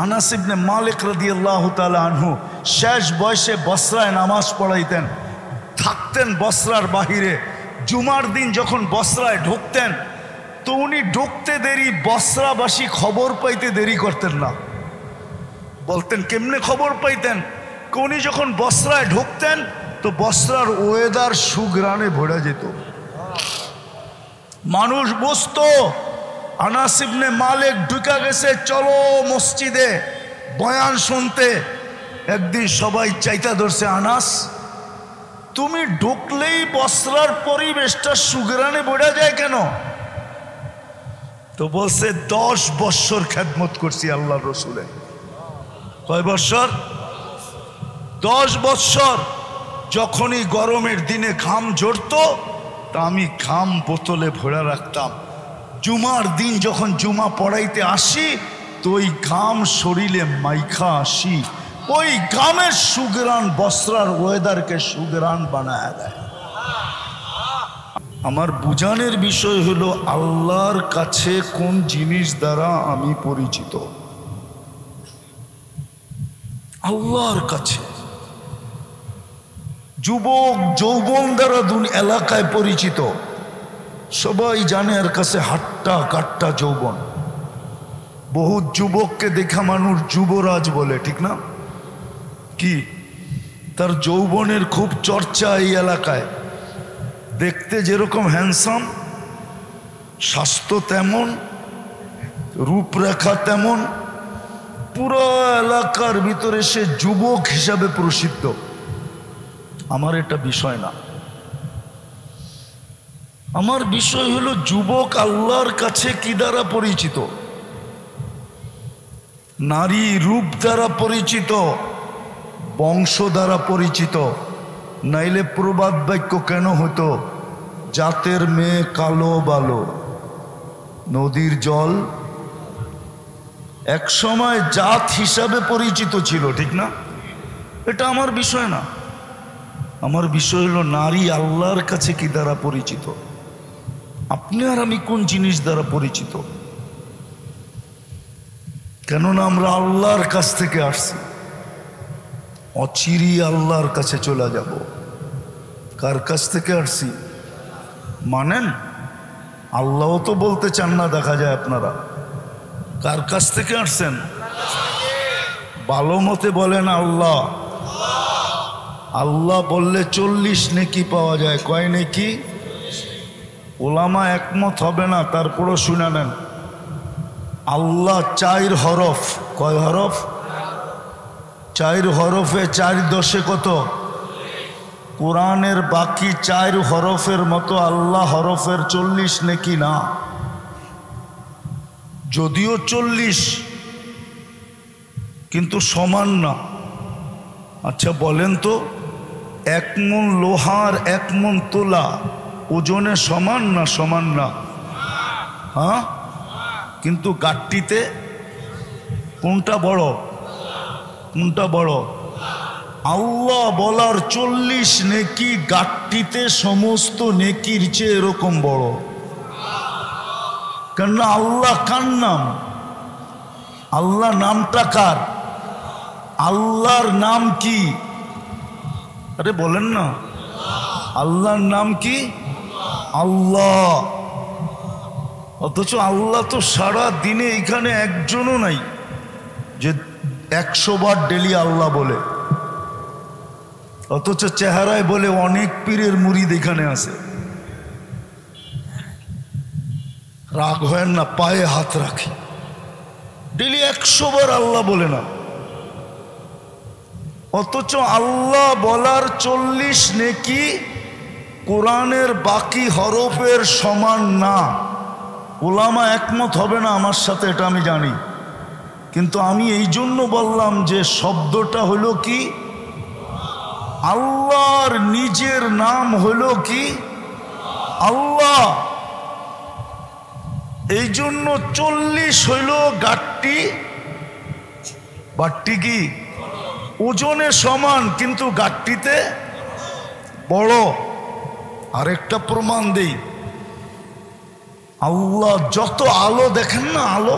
আনাস ইবনে মালিক রাদিয়াল্লাহু তাআলা আনহু শেষ বয়সে বসরায় নামাজ পড়াইতেন, থাকতেন বসরার বাহিরে। জুমার দিন যখন বসরায় ঢুকতেন তো উনি ঢুকতে দেরি, বসরাবাসী খবর পাইতে দেরি করতেন না। বলতেন কেমনে খবর পাইতেন? উনি যখন বসরায় ঢুকতেন তো বসরার ওয়েদার সুঘ্রাণে ভরে যেত। মানুষ বুঝতো আনাস ইবনে মালিক ঢুকা গেছে, চলো মসজিদে বয়ান শুনতে। একদিন সবাই চাইতা ধরছে, আনাস তুমি ঢুকলেই বসরার পরিবেশটা সুঘ্রাণে ভরে যায় কেন? তো বলছে 10 বৎসর খেদমত করছি আল্লাহ রসুলে। কয় বৎসর? 10 বৎসর। যখনই গরমের দিনে ঘাম ঝরতো তা আমি ঘাম বোতলে ভরে রাখতাম। জুমার দিন যখন জুমা পড়াইতে আসি তো ওই ঘাম শরীরে মাইখা আসি। ওই ঘামের সুঘ্রাণ বসরার ওয়েদারকে সুঘ্রাণ বানায় দেয়। আমার বুঝানোর বিষয় হলো আল্লাহর কাছে কোন জিনিস দ্বারা আমি পরিচিত। আল্লাহর কাছে যুবক যৌবন দ্বারা এলাকায় পরিচিত। সবাই জানে এর কাছে হাট্টা কাট্টা যৌবন। বহু যুবককে দেখা মানুষ যুবরাজ বলে, ঠিক না? কি তার যৌবনের খুব চর্চা এই এলাকায়। দেখতে যেরকম হ্যান্ডসাম, স্বাস্থ্য তেমন, রূপরেখা তেমন, পুরো এলাকার ভিতরে সে যুবক হিসাবে প্রসিদ্ধ। আমার এটা বিষয় না। আমার বিষয় হলো যুবক আল্লাহর কাছে কি দ্বারা পরিচিত? নারী রূপ দ্বারা পরিচিত, বংশ দ্বারা পরিচিত। নাইলে প্রবাদ বাক্য কেন হতো? জাতের মেয়ে কালো বালো, নদীর জল। এক সময় জাত হিসাবে পরিচিত ছিল, ঠিক না? এটা আমার বিষয় না। আমার বিষয় হলো নারী আল্লাহর কাছে কি দ্বারা পরিচিত। আপনি আর আমি কোন জিনিস দ্বারা পরিচিত? কেননা আমরা আল্লাহর কাছ থেকে আসছি, অচিরি আল্লাহর কাছে চলে যাব। কার কাছ থেকে আসছি মানেন? আল্লাহ তো বলতে চান না, দেখা যায় আপনারা। কার কাছ থেকে আসছেন? ভালো মতে বলেন আল্লাহ। আল্লাহ বললে 40 নেকি পাওয়া যায়। কয় নেকি? ওলামা একমত হবে না, তারপরও শুনে নেন। আল্লাহ 4 হরফ। কয় হরফ? 4 হরফে 4 10 কত? কোরআনের বাকি 4 হরফের মতো আল্লাহ হরফের 40 নেকি না। যদিও 40 কিন্তু সমান না। আচ্ছা বলেন তো, 1 মণ লোহার 1 মণ তোলা ওজনে সমান না? সমান না? হ্যাঁ, কিন্তু গাট্টিতে কোনটা বড়? কোনটা বড়? আল্লাহ বলার 40 নেকি গাট্টিতে সমস্ত নেকির চেয়ে এরকম বড়। কেননা আল্লাহ কার নাম? আল্লাহ নামটা কার? আল্লাহর নাম কি? আরে বলেন না, আল্লাহর নাম কি? আল্লাহ। অথচ আল্লাহ তো সারা দিনে এখানে একজনও নাই যে 100 বার ডেলি আল্লাহ বলে। অথচ চেহারায় বলে অনেক পীরের মুরিদ এখানে আছে। রাগ হয় না, পায়ে হাত রাখি, ডেলি 100 বার আল্লাহ বলে না। অথচ আল্লাহ বলার 40 নেকি কোরআনের বাকি হরফের সমান না। ওলামা একমত হবে না আমার সাথে, এটা আমি জানি। কিন্তু আমি এই জন্য বললাম যে শব্দটা হলো কি? আল্লাহর নিজের নাম হলো কি? আল্লাহ। এই জন্য 40 হইল গাট্টি। বাট্টি কি? ওজনে সমান কিন্তু গাট্টিতে বড়। আরেকটা প্রমাণ দেই। আল্লাহ যত আলো দেখেন না, আলো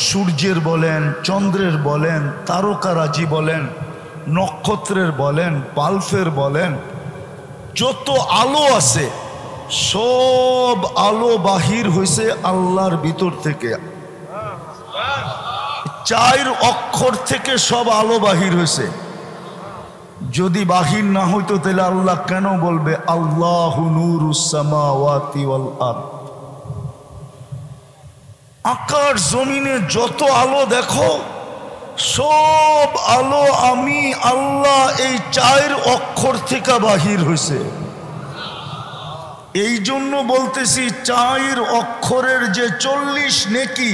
সূর্যের বলেন, চন্দ্রের বলেন, তারকারাজি বলেন, নক্ষত্রের বলেন, বাল্বের বলেন, যত আলো আছে সব আলো বাহির হয়েছে আল্লাহর ভিতর থেকে। 4 অক্ষর থেকে সব আলো বাহির হয়েছে। যদি বাহির না হইতো তাহলে আল্লাহ কেন বলবে আল্লাহু নূরুস সামাওয়াতি ওয়াল আরদ? আকাশ জমিনে যত আলো দেখো সব আলো আমি আল্লাহ এই 4 অক্ষর থেকে বাহির হয়েছে। এই জন্য বলতেছি 4 অক্ষরের যে 40 নেকি,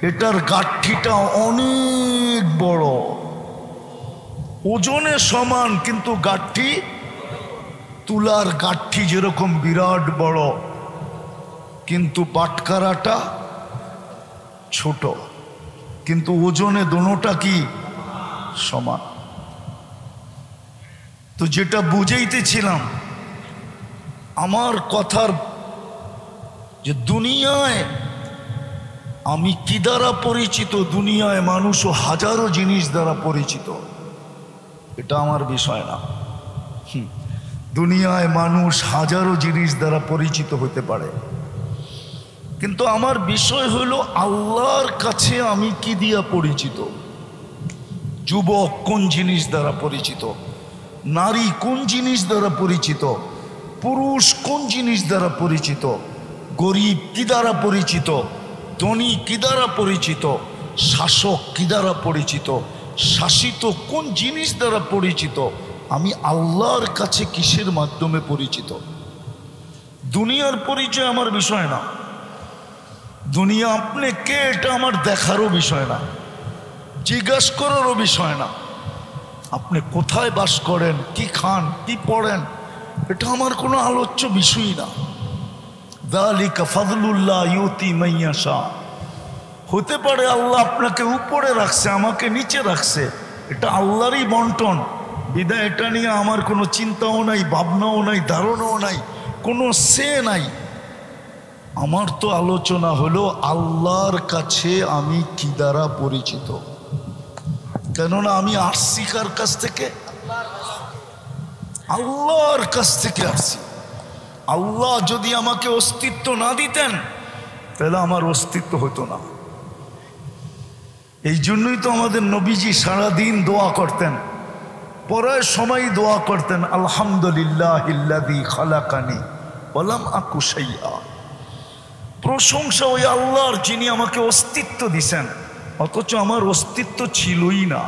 এটার গাঁঠিটা অনেক বড়, ওজনে সমান, কিন্তু গাঁঠি তুলার গাঁঠি যেরকম বিরাট বড়, কিন্তু বাটকারাটা ছোট, কিন্তু ওজনে দোনোটা কি সমান। তো যেটা বুঝাইতেছিলাম আমার কথার, যে দুনিয়ায় আমি কি দ্বারা পরিচিত, দুনিয়ায় মানুষও হাজারো জিনিস দ্বারা পরিচিত, এটা আমার বিষয় না। দুনিয়ায় মানুষ হাজারো জিনিস দ্বারা পরিচিত হতে পারে, কিন্তু আমার বিষয় হলো আল্লাহর কাছে আমি কি দিয়া পরিচিত। যুবক কোন জিনিস দ্বারা পরিচিত, নারী কোন জিনিস দ্বারা পরিচিত, পুরুষ কোন জিনিস দ্বারা পরিচিত, গরিব কি দ্বারা পরিচিত, ধনী কি দ্বারা পরিচিত, শাসক কি দ্বারা পরিচিত, শাসিত কোন জিনিস দ্বারা পরিচিত, আমি আল্লাহর কাছে কিসের মাধ্যমে পরিচিত। দুনিয়ার পরিচয় আমার বিষয় না, দুনিয়া আপনি কে এটা আমার দেখারও বিষয় না, জিজ্ঞাসা করারও বিষয় না। আপনি কোথায় বাস করেন, কি খান, কি পড়েন, এটা আমার কোনো আলোচ্য বিষয়ই না। যালিকা ফাদলুল্লাহ ইউতি মান ইয়াশা। হতে পারে আল্লাহ আপনাকে উপরে রাখছে, আমাকে নিচে রাখছে, এটা আল্লাহরই বন্টন। বিদায় এটা নিয়ে আমার কোনো চিন্তাও নাই, ভাবনাও নাই, ধারণাও নাই, কোনো সে নাই। আমার তো আলোচনা হলো আল্লাহর কাছে আমি কি দ্বারা পরিচিত। কেননা আমি আসছি কার কাছ থেকে? আল্লাহর কাছ থেকে আসছি। আল্লাহ যদি আমাকে অস্তিত্ব না দিতেন তাহলে আমার অস্তিত্ব হতো না। এই জন্যই তো আমাদের নবীজি সারাদিন দোয়া করতেন, পরের সময় দোয়া করতেন আলহামদুলিল্লাহিল্লাযী খালাকানি ওয়া লাম আকু শাইআ। প্রশংসা ওই আল্লাহর যিনি আমাকে অস্তিত্ব দিছেন, অথচ আমার অস্তিত্ব ছিলই না।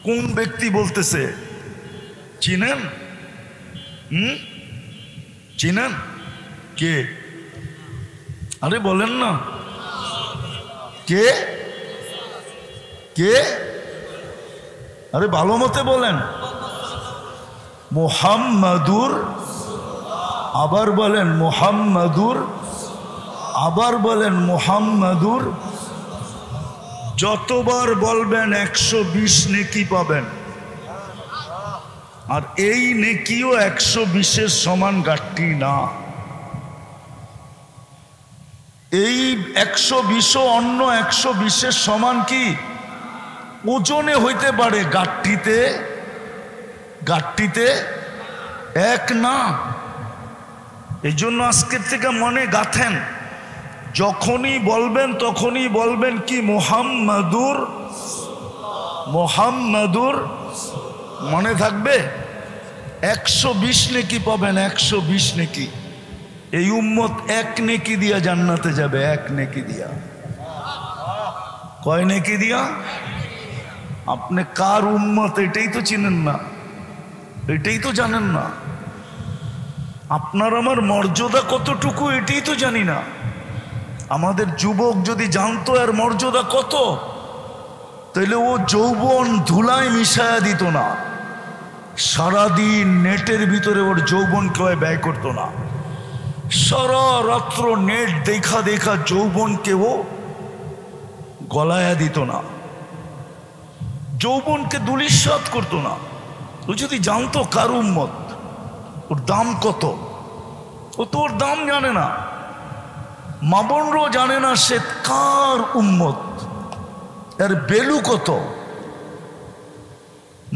কোন ব্যক্তি বলতেছে? চিনেন? চিনেন? কে? আরে বলেন না, কে কে? আরে ভালো মতে বলেন। মুহাম্মাদুর, আবার বলেন মুহাম্মাদুর, আবার বলেন মুহাম্মাদুর। যতবার বলবেন 120 নেকি পাবেন। আর এই নেকিও 120-এর সমান গাঁঠি না। এই 120ও অন্য 120-এর সমান কি ওজনে হইতে পারে, গাঁঠিতে গাঁঠিতে এক না। এই জন্য আজকের থেকে মনে গাঁথেন, যখনই বলবেন তখনই বলবেন কি মুহাম্মাদুর, মুহাম্মাদুর। মনে থাকবে 120 নেকি পাবেন, 120 নেকি। এই উম্মত 1 নেকি দিয়া জান্নাতে যাবে, 1 নেকি দিয়া। কয় নেকি দিয়া? আপনি কার উম্মত এটাই তো চিনেন না, এটাই তো জানেন না। আপনার আমার মর্যাদা কতটুকু এটাই তো জানি না। আমাদের যুবক যদি জানতো এর মর্যাদা কত, তাহলে ও যৌবন ধুলায় মিশায়া দিত না, সারাদিন নেটের ভিতরে ওর যৌবনকে ব্যয় করতো না, সারা রাত্র নেট দেখা দেখা যৌবনকে ও গলায়া দিত না, যৌবনকে দুলিশাত করতো না। ও যদি জানতো কার উম্মত, ওর দাম কত, ও তো ওর দাম জানে না, মা বোনরাও জানে না সে কার উম্মত, এর বেলু কত?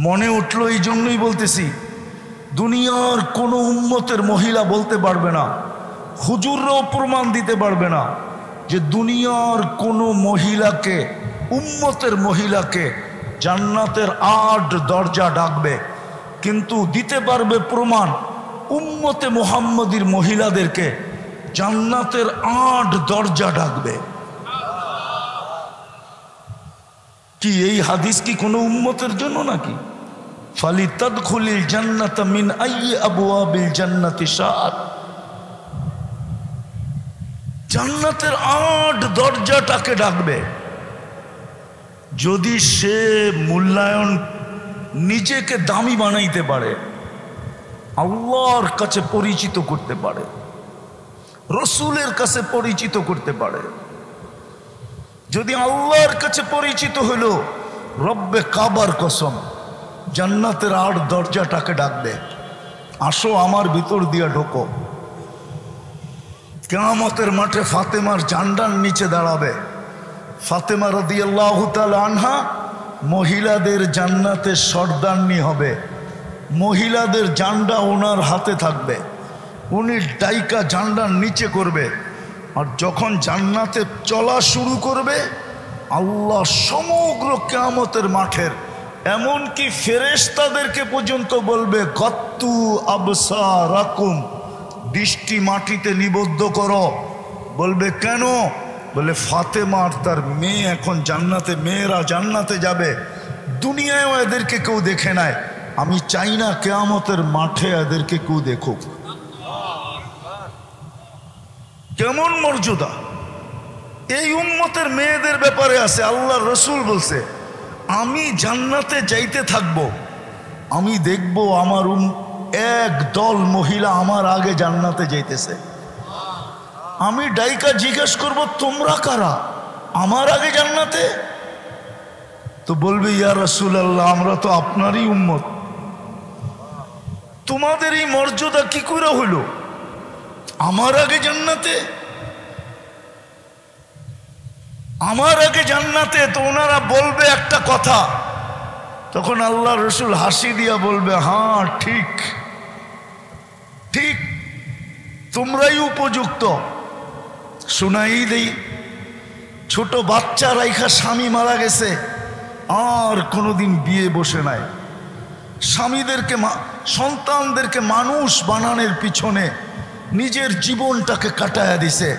মনে উঠলো এই জন্যই বলতেছি, দুনিয়ার কোনো উম্মতের মহিলা বলতে পারবে না, হুজুররাও প্রমাণ দিতে পারবে না যে দুনিয়ার কোনো মহিলাকে, উম্মতের মহিলাকে জান্নাতের 8 দরজা ডাকবে, কিন্তু দিতে পারবে প্রমাণ উম্মতে মুহাম্মদীর মহিলাদেরকে জান্নাতের 8 দরজা ডাকবে। কি এই হাদিস কি কোনো উম্মতের জন্য নাকি? ফালিতাদখুলিল জান্নাতা মিন আইয়ি আবওয়াবিল জান্নাতি শাআত, জান্নাতের 8 দরজাটাকে ডাকবে। যদি সে মূল্যায়ন নিজেকে দামি বানাইতে পারে, আল্লাহর কাছে পরিচিত করতে পারে, রসুলের কাছে পরিচিত করতে পারে, যদি আল্লাহর কাছে পরিচিত হলো, রব্বে কাবার কসম জান্নাতের 8 দরজাটাকে ডাকবে, আসো আমার ভিতর দিয়া ঢোকো। কিয়ামতের মাঠে ফাতেমার জান্ডার নিচে দাঁড়াবে। ফাতেমা রাদিয়াল্লাহু তাআলা আনহা মহিলাদের জান্নাতের সর্দারনি হবে, মহিলাদের জান্ডা ওনার হাতে থাকবে, উনি ডাইকা জান্ডার নিচে করবে। আর যখন জান্নাতে চলা শুরু করবে, আল্লাহ সমগ্র কিয়ামতের মাঠের এমনকি ফেরেশতাদেরকে পর্যন্ত বলবে, গত্তু আবসারাকুম, দৃষ্টি মাটিতে নিবদ্ধ করো। বলবে কেন? বলে ফাতেমা আর তার মেয়ে এখন জান্নাতে, মেয়েরা জান্নাতে যাবে, দুনিয়ায়ও এদেরকে কেউ দেখে নাই, আমি চাই না কিয়ামতের মাঠে এদেরকে কেউ দেখুক। কেমন মর্যাদা এই উম্মতের মেয়েদের ব্যাপারে আছে। আল্লাহ রসুল বলছে, আমি জান্নাতে যাইতে থাকবো, আমি দেখব আমার এক দল মহিলা আমার আগে জান্নাতে যাইতেছে, আমি ডাইকা জিজ্ঞেস করব তোমরা কারা আমার আগে জান্নাতে? তো বলবে, ইয়া রাসূলুল্লাহ, আমরা তো আপনারই উম্মত। তোমাদের এই মর্যাদা কি করে হলো আমার আগে জান্নাতে, আমার আগে জান্নাতে? তো ওনারা বলবে একটা কথা, তখন আল্লাহ রসুল হাসি দিয়া বলবে, হ্যাঁ ঠিক ঠিক, তোমরাই উপযুক্ত। শোনাই দেই, ছোট বাচ্চা রাইখা স্বামী মারা গেছে, আর কোনোদিন বিয়ে বসে নাই, স্বামীদেরকে সন্তানদেরকে মানুষ বানানোর পিছনে নিজের জীবনটাকে কাটায়া দিছে,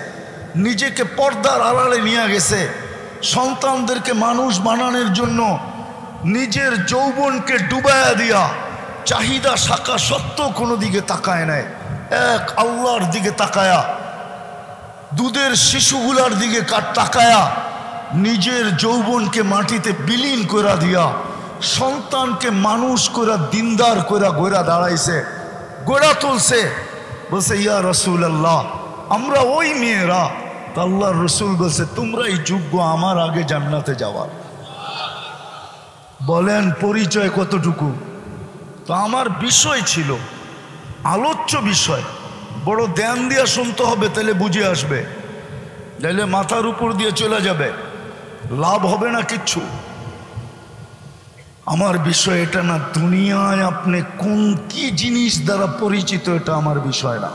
নিজেকে পর্দার আড়ালে নিয়ে গেছে, সন্তানদেরকে মানুষ বানানোর জন্য নিজের যৌবনকে ডুবায়া দিয়া চাহিদা শাখা সত্ত্বেও কোনো দিকে তাকায় নাই, এক আল্লাহর দিকে তাকায়া, দুধের শিশুগুলার দিকে তাকায়া নিজের যৌবনকে মাটিতে বিলীন করে দিয়া সন্তানকে মানুষ করে দিনদার করে গোড়া দাঁড়াইছে, গোড়া তুলছে। বলছে, ইয়া রাসূলুল্লাহ, আমরা ওই মেয়েরা। তো আল্লাহর রসুল বলছে, তোমরাই যোগ্য আমার আগে জান্নাতে যাওয়ার। বলেন পরিচয় কতটুকু? তো আমার বিষয় ছিল, আলোচ্য বিষয়, বড় ধ্যান দিয়ে শুনতে হবে, তাহলে বুঝে আসবে, তাহলে মাথার উপর দিয়ে চলে যাবে, লাভ হবে না কিচ্ছু। আমার বিষয় এটা না, দুনিয়ায় আপনি কোন কি জিনিস দ্বারা পরিচিত এটা আমার বিষয় না।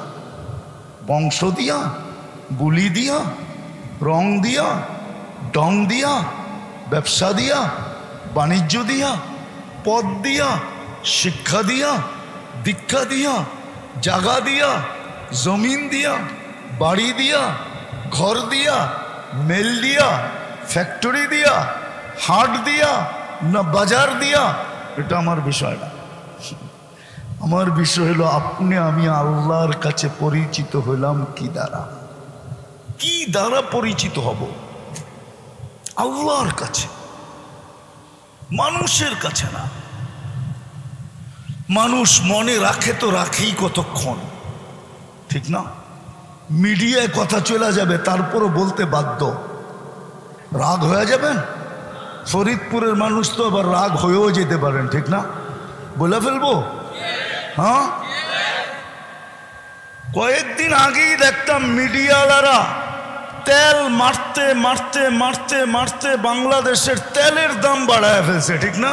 বংশ দিয়া, বুলি দিয়া, রং দিয়া, ডং দিয়া, ব্যবসা দিয়া, বাণিজ্য দিয়া, পদ দিয়া, শিক্ষা দিয়া, দীক্ষা দিয়া, জায়গা দিয়া, জমিন দিয়া, বাড়ি দিয়া, ঘর দিয়া, মেল দিয়া, ফ্যাক্টরি দিয়া, হাট দিয়া, না বাজার দিয়া, এটা আমার বিষয় না। আমার বিষয় হলো আপনি আমি আল্লাহর কাছে পরিচিত হইলাম কি দ্বারা, কি দ্বারা পরিচিত হব? আল্লাহর কাছে, মানুষের কাছে না। মানুষ মনে রাখে তো রাখেই কতক্ষণ, ঠিক না? মিডিয়ায় কথা চলে যাবে, তারপরও বলতে বাধ্য, রাগ হয়ে যাবেন। ফরিদপুরের মানুষ তো আবার রাগ হয়েও যেতে পারেন, ঠিক না? বলে ফেলবো, হ্যাঁ। কয়েকদিন আগেই দেখতাম মিডিয়াওয়ালারা তেল মারতে মারতে মারতে মারতে বাংলাদেশের তেলের দাম বাড়ায় ফেলছে, ঠিক না?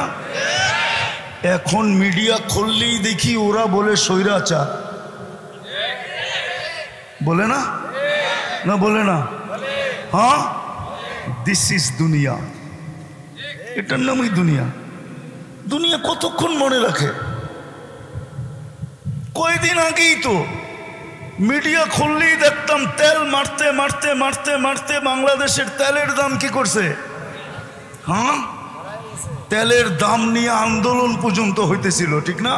এখন মিডিয়া খুললেই দেখি ওরা বলে স্বৈরাচার, বলে না? না বলে না? হ্যাঁ, দিস ইজ দুনিয়া, এটার নামই দুনিয়া। দুনিয়া কতক্ষণ মনে রাখে? কয়দিন আগেই তো মিডিয়া খুললেই দেখতাম তেল মারতে মারতে মারতে মারতে বাংলাদেশের তেলের দাম কি করছে? হ্যাঁ, তেলের দাম নিয়ে আন্দোলন পর্যন্ত হইতেছিল, ঠিক না?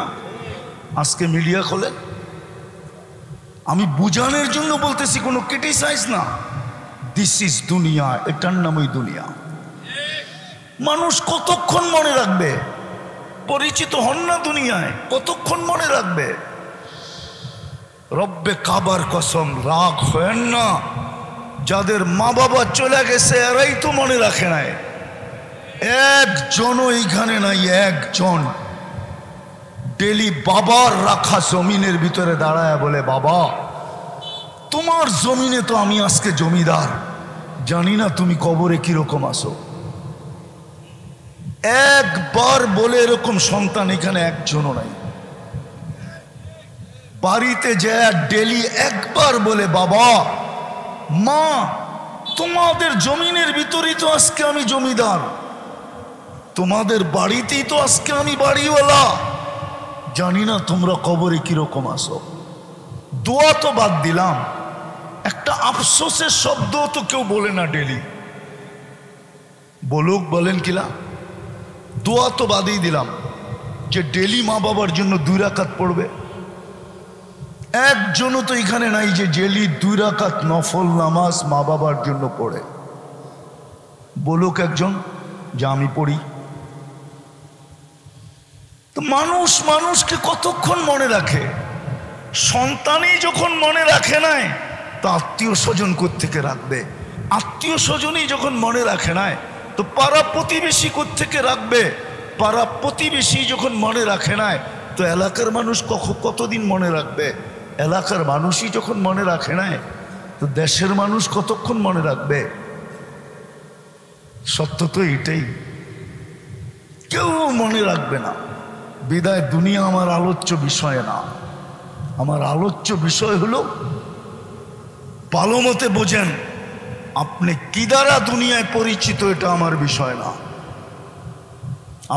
আজকে মিডিয়া খোলে। আমি বুঝানোর জন্য বলতেছি, কোনো ক্রিটিসাইজ না। দিস ইজ দুনিয়া, এটার নামই দুনিয়া। মানুষ কতক্ষণ মনে রাখবে? পরিচিত হন না দুনিয়ায়, কতক্ষণ মনে রাখবে? রব্বে কাবার কসম, রাগ হয় না। যাদের মা বাবা চলে গেছে এরাই তো মনে রাখে নাই। একজনও এইখানে নাই, একজন ডেলি বাবার রাখা জমিনের ভিতরে দাঁড়ায় বলে, বাবা তোমার জমিনে তো আমি আজকে জমিদার, জানি না তুমি কবরে কিরকম আসো। একবার বলে এরকম সন্তান এখানে একজনও নাই। বাড়িতে যায় ডেলি একবার বলে, বাবা মা তোমাদের জমিনের ভিতরেই তো আজকে আমি জমিদার, তোমাদের বাড়িতেই তো আজকে আমি বাড়িওয়ালা, জানি না তোমরা কবরে কিরকম আসো। দোয়া তো বাদ দিলাম, একটা আফসোসের শব্দ তো কেউ বলে না ডেলি। বলুক, বলেন কিলা? দোয়া তো বাদই দিলাম যে ডেলি মা বাবার জন্য 2 রাকাত পড়বে। একজনও তো এখানে নাই যে ডেলি 2 রাকাত নফল নামাজ মা বাবার জন্য পড়ে। বলুক একজন যে আমি পড়ি। তো মানুষ মানুষকে কতক্ষণ মনে রাখে? সন্তানই যখন মনে রাখে নাই, তো আত্মীয় স্বজন কোত্থেকে রাখবে? আত্মীয় স্বজনই যখন মনে রাখে নাই, তো পাড়া প্রতিবেশী কোত্থেকে রাখবে? পাড়া প্রতিবেশী যখন মনে রাখে নাই, তো এলাকার মানুষ কতদিন মনে রাখবে? এলাকার মানুষই যখন মনে রাখে নাই, তো দেশের মানুষ কতক্ষণ মনে রাখবে? সত্য তো এটাই, কেউ মনে রাখবে না। বিদায় দুনিয়া আমার আলোচ্য বিষয় না। আমার আলোচ্য বিষয় হলো, ভালো মতে বোঝেন, আপনি কি দ্বারা দুনিয়ায় পরিচিত এটা আমার বিষয় না।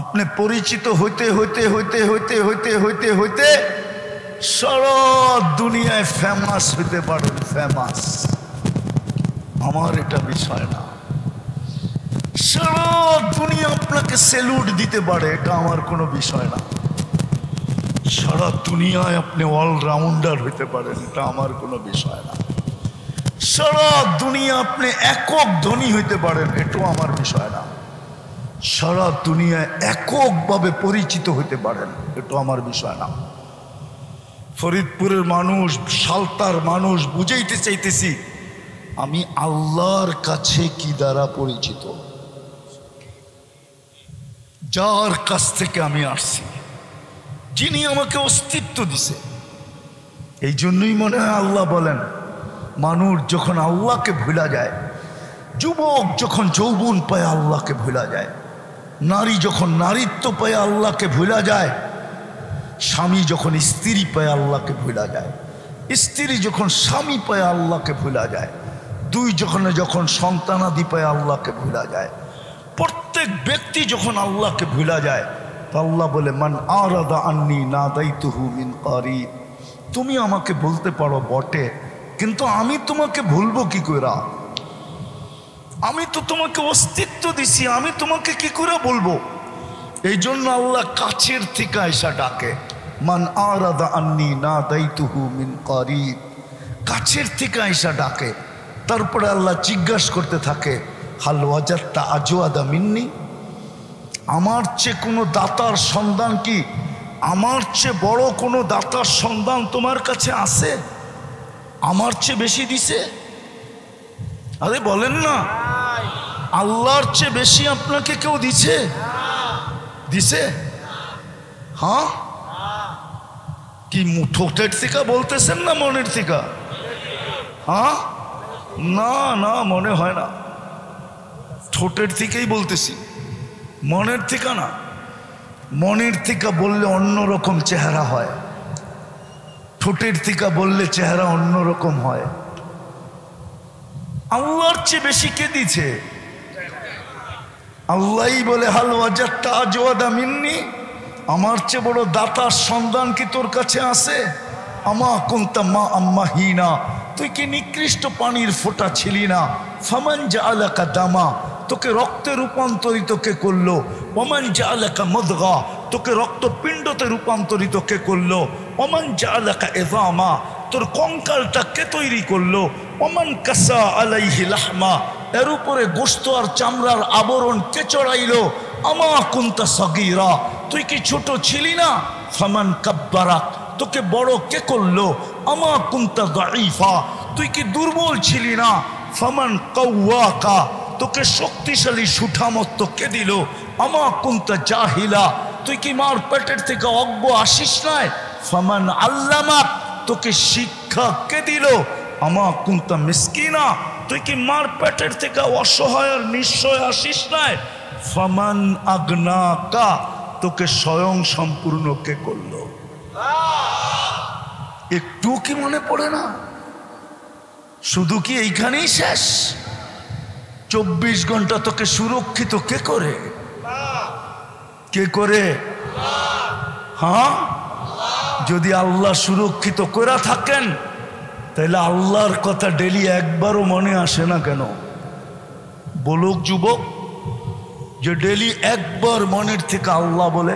আপনি পরিচিত হইতে হইতে হইতে হইতে হইতে হইতে হইতে সারা দুনিয়ায় ফেমাস হইতে পারেন, ফেমাস। আমার এটা বিষয় না। সারা দুনিয়া আপনাকে স্যালুট দিতে পারে, এটা আমার কোনো বিষয় না। সারা দুনিয়ায় আপনি অলরাউন্ডার হইতে পারেন, এটা আমার কোনো বিষয় না। সারা দুনিয়া আপনি একক ধনী হইতে পারেন, এটাও আমার বিষয় না। সারা দুনিয়ায় এককভাবে পরিচিত হইতে পারেন, এটাও আমার বিষয় না। ফরিদপুরের মানুষ, সালতার মানুষ বুঝাইতে চাইতেছি, আমি আল্লাহর কাছে কি দ্বারা পরিচিত, যার কাছ থেকে আমি আসছি, যিনি আমাকে অস্তিত্ব দিছে। এই জন্যই মনে হয় আল্লাহ বলেন, মানুষ যখন আল্লাহকে ভুলা যায়, যুবক যখন যৌবন পায় আল্লাহকে ভুলা যায়, নারী যখন নারীত্ব পায় আল্লাহকে ভুলা যায়, স্বামী যখন স্ত্রী পায় আল্লাহকে ভুলা যায়, স্ত্রী যখন স্বামী পায় আল্লাহকে ভুলা যায়, যখন সন্তানাদি পায় আল্লাহকে ভুলা যায়, প্রত্যেক ব্যক্তি যখন আল্লাহকে ভুলা যায়, তো আল্লাহ বলে, মান আরাদা আন্নি নাদাইতুহু মিন কারিব। তুমি আমাকে বলতে পারো বটে, কিন্তু আমি তোমাকে ভুলবো কি করে? আমি তো তোমাকে অস্তিত্ব দিছি, আমি তোমাকে কি করে বলবো? এই জন্য আল্লাহ কাছের থেকে আয়সা ডাকে, মান আরাদা আন্নি নাদাইতুহু মিন কারিব। কাছের থেকে আয়সা ডাকে। তারপরে আল্লাহ জিজ্ঞাসা করতে থাকে, হাল ওয়াজাদতা আজওয়াদা মিন্নি, আমার চেয়ে কোনো দাতার সন্ধান কি, আমার চেয়ে বড় কোনো দাতার সন্ধান তোমার কাছে আছে? আমার চেয়ে বেশি দিছে? আরে বলেন না, আল্লাহর চেয়ে বেশি আপনাকে কেউ দিছে? দিছে? হ্যাঁ, কি ঠোঁটের থেকে বলতেছেন না মনের থেকে? হ্যাঁ, না না, মনে হয় না, ঠোঁটের থেকেই বলতেছি, মনের থেকে না। মনের থেকে বললে অন্যরকম চেহারা হয়, ঠোঁটের থেকে বললে চেহারা অন্যরকম হয়। আল্লাহর চেয়ে বেশি কে দিছে? আল্লাহই বলে হাল ওয়াজাদতা আজওয়াদা মিন্নি, আমার চেয়ে বড় দাতার সন্ধান কি তোর কাছে আছে? আমা কুনতা মা আম্মাহিনা, তুই কি নিকৃষ্ট পানির ফোঁটা ছিলি না? ফামান জাআলাকা দামা, তোকে রক্তে রূপান্তরিত কে করলো? ওমান জাআলাকা মুদগা, তোকে রক্তপিণ্ডতে রূপান্তরিত কে করলো? ওমান জাআলাকা ইযামা, তোর কঙ্কালটা কে তৈরি করলো? ওমান কাসা আলাইহি লাহমা, এর উপরে গোশত আর চামড়ার আবরণ কে চড়াইলো? আমা কুনতা সগীরা, তুই কি ছোট ছিলি না? ফামান কাব্বারাক, তোকে বড় কে করলো? আমা কুনতা দাঈফা, তুই কি দুর্বল ছিলি না? ফামান কাওয়াকা, তোকে শক্তিশালী সুঠামত্ব কে দিল? আমা কুনতা জাহিলা, তুই কি মার পেটের থেকে অজ্ঞ আসিস নাই? ফামান আল্লামাক, তোকে শিক্ষা কে দিল? আমা কুনতা মিসকিনা, তুই কি মার পেটের থেকে অসহায় আর নিশ্চয় আসিস নাই? ফামান আগনাকা, তোকে স্বয়ং সম্পূর্ণ কে করলো? একটু কি মনে পড়ে না? শুধু কি এইখানেই শেষ? 24 ঘন্টা তোকে সুরক্ষিত কে করে? কে করে? হ্যাঁ, যদি আল্লাহ সুরক্ষিত করে থাকেন তাহলে আল্লাহর কথা ডেলি একবারও মনে আসে না কেন? বলুক যুবক, যে ডেলি একবার মনের থেকে আল্লাহ বলে,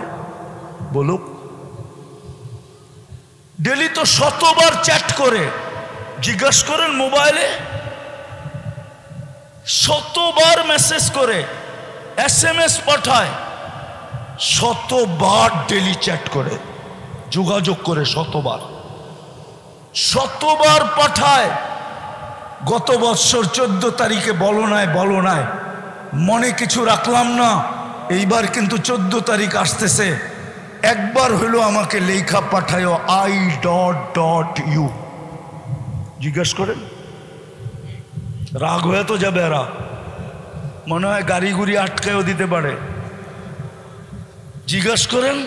বলুক। ডেলি তো শতবার চ্যাট করে, জিজ্ঞাসা করেন মোবাইলে, শতবার মেসেজ করে, SMS পাঠায়, শতবার ডেলি চ্যাট করে, যোগাযোগ করে, শতবার পাঠায়। গত বৎসর 14 তারিখে বলো নাই, মনে কিছু রাখলাম না, এইবার কিন্তু 14 তারিখ আসতেছে, একবার হলো আমাকে লেখা পাঠায় I.U, জিজ্ঞেস করেন। রাগ হয়ে তো যাবে, এরা মনে হয় গাড়ি গুড়ি আটকায়ও দিতে পারে। জিজ্ঞেস করেন,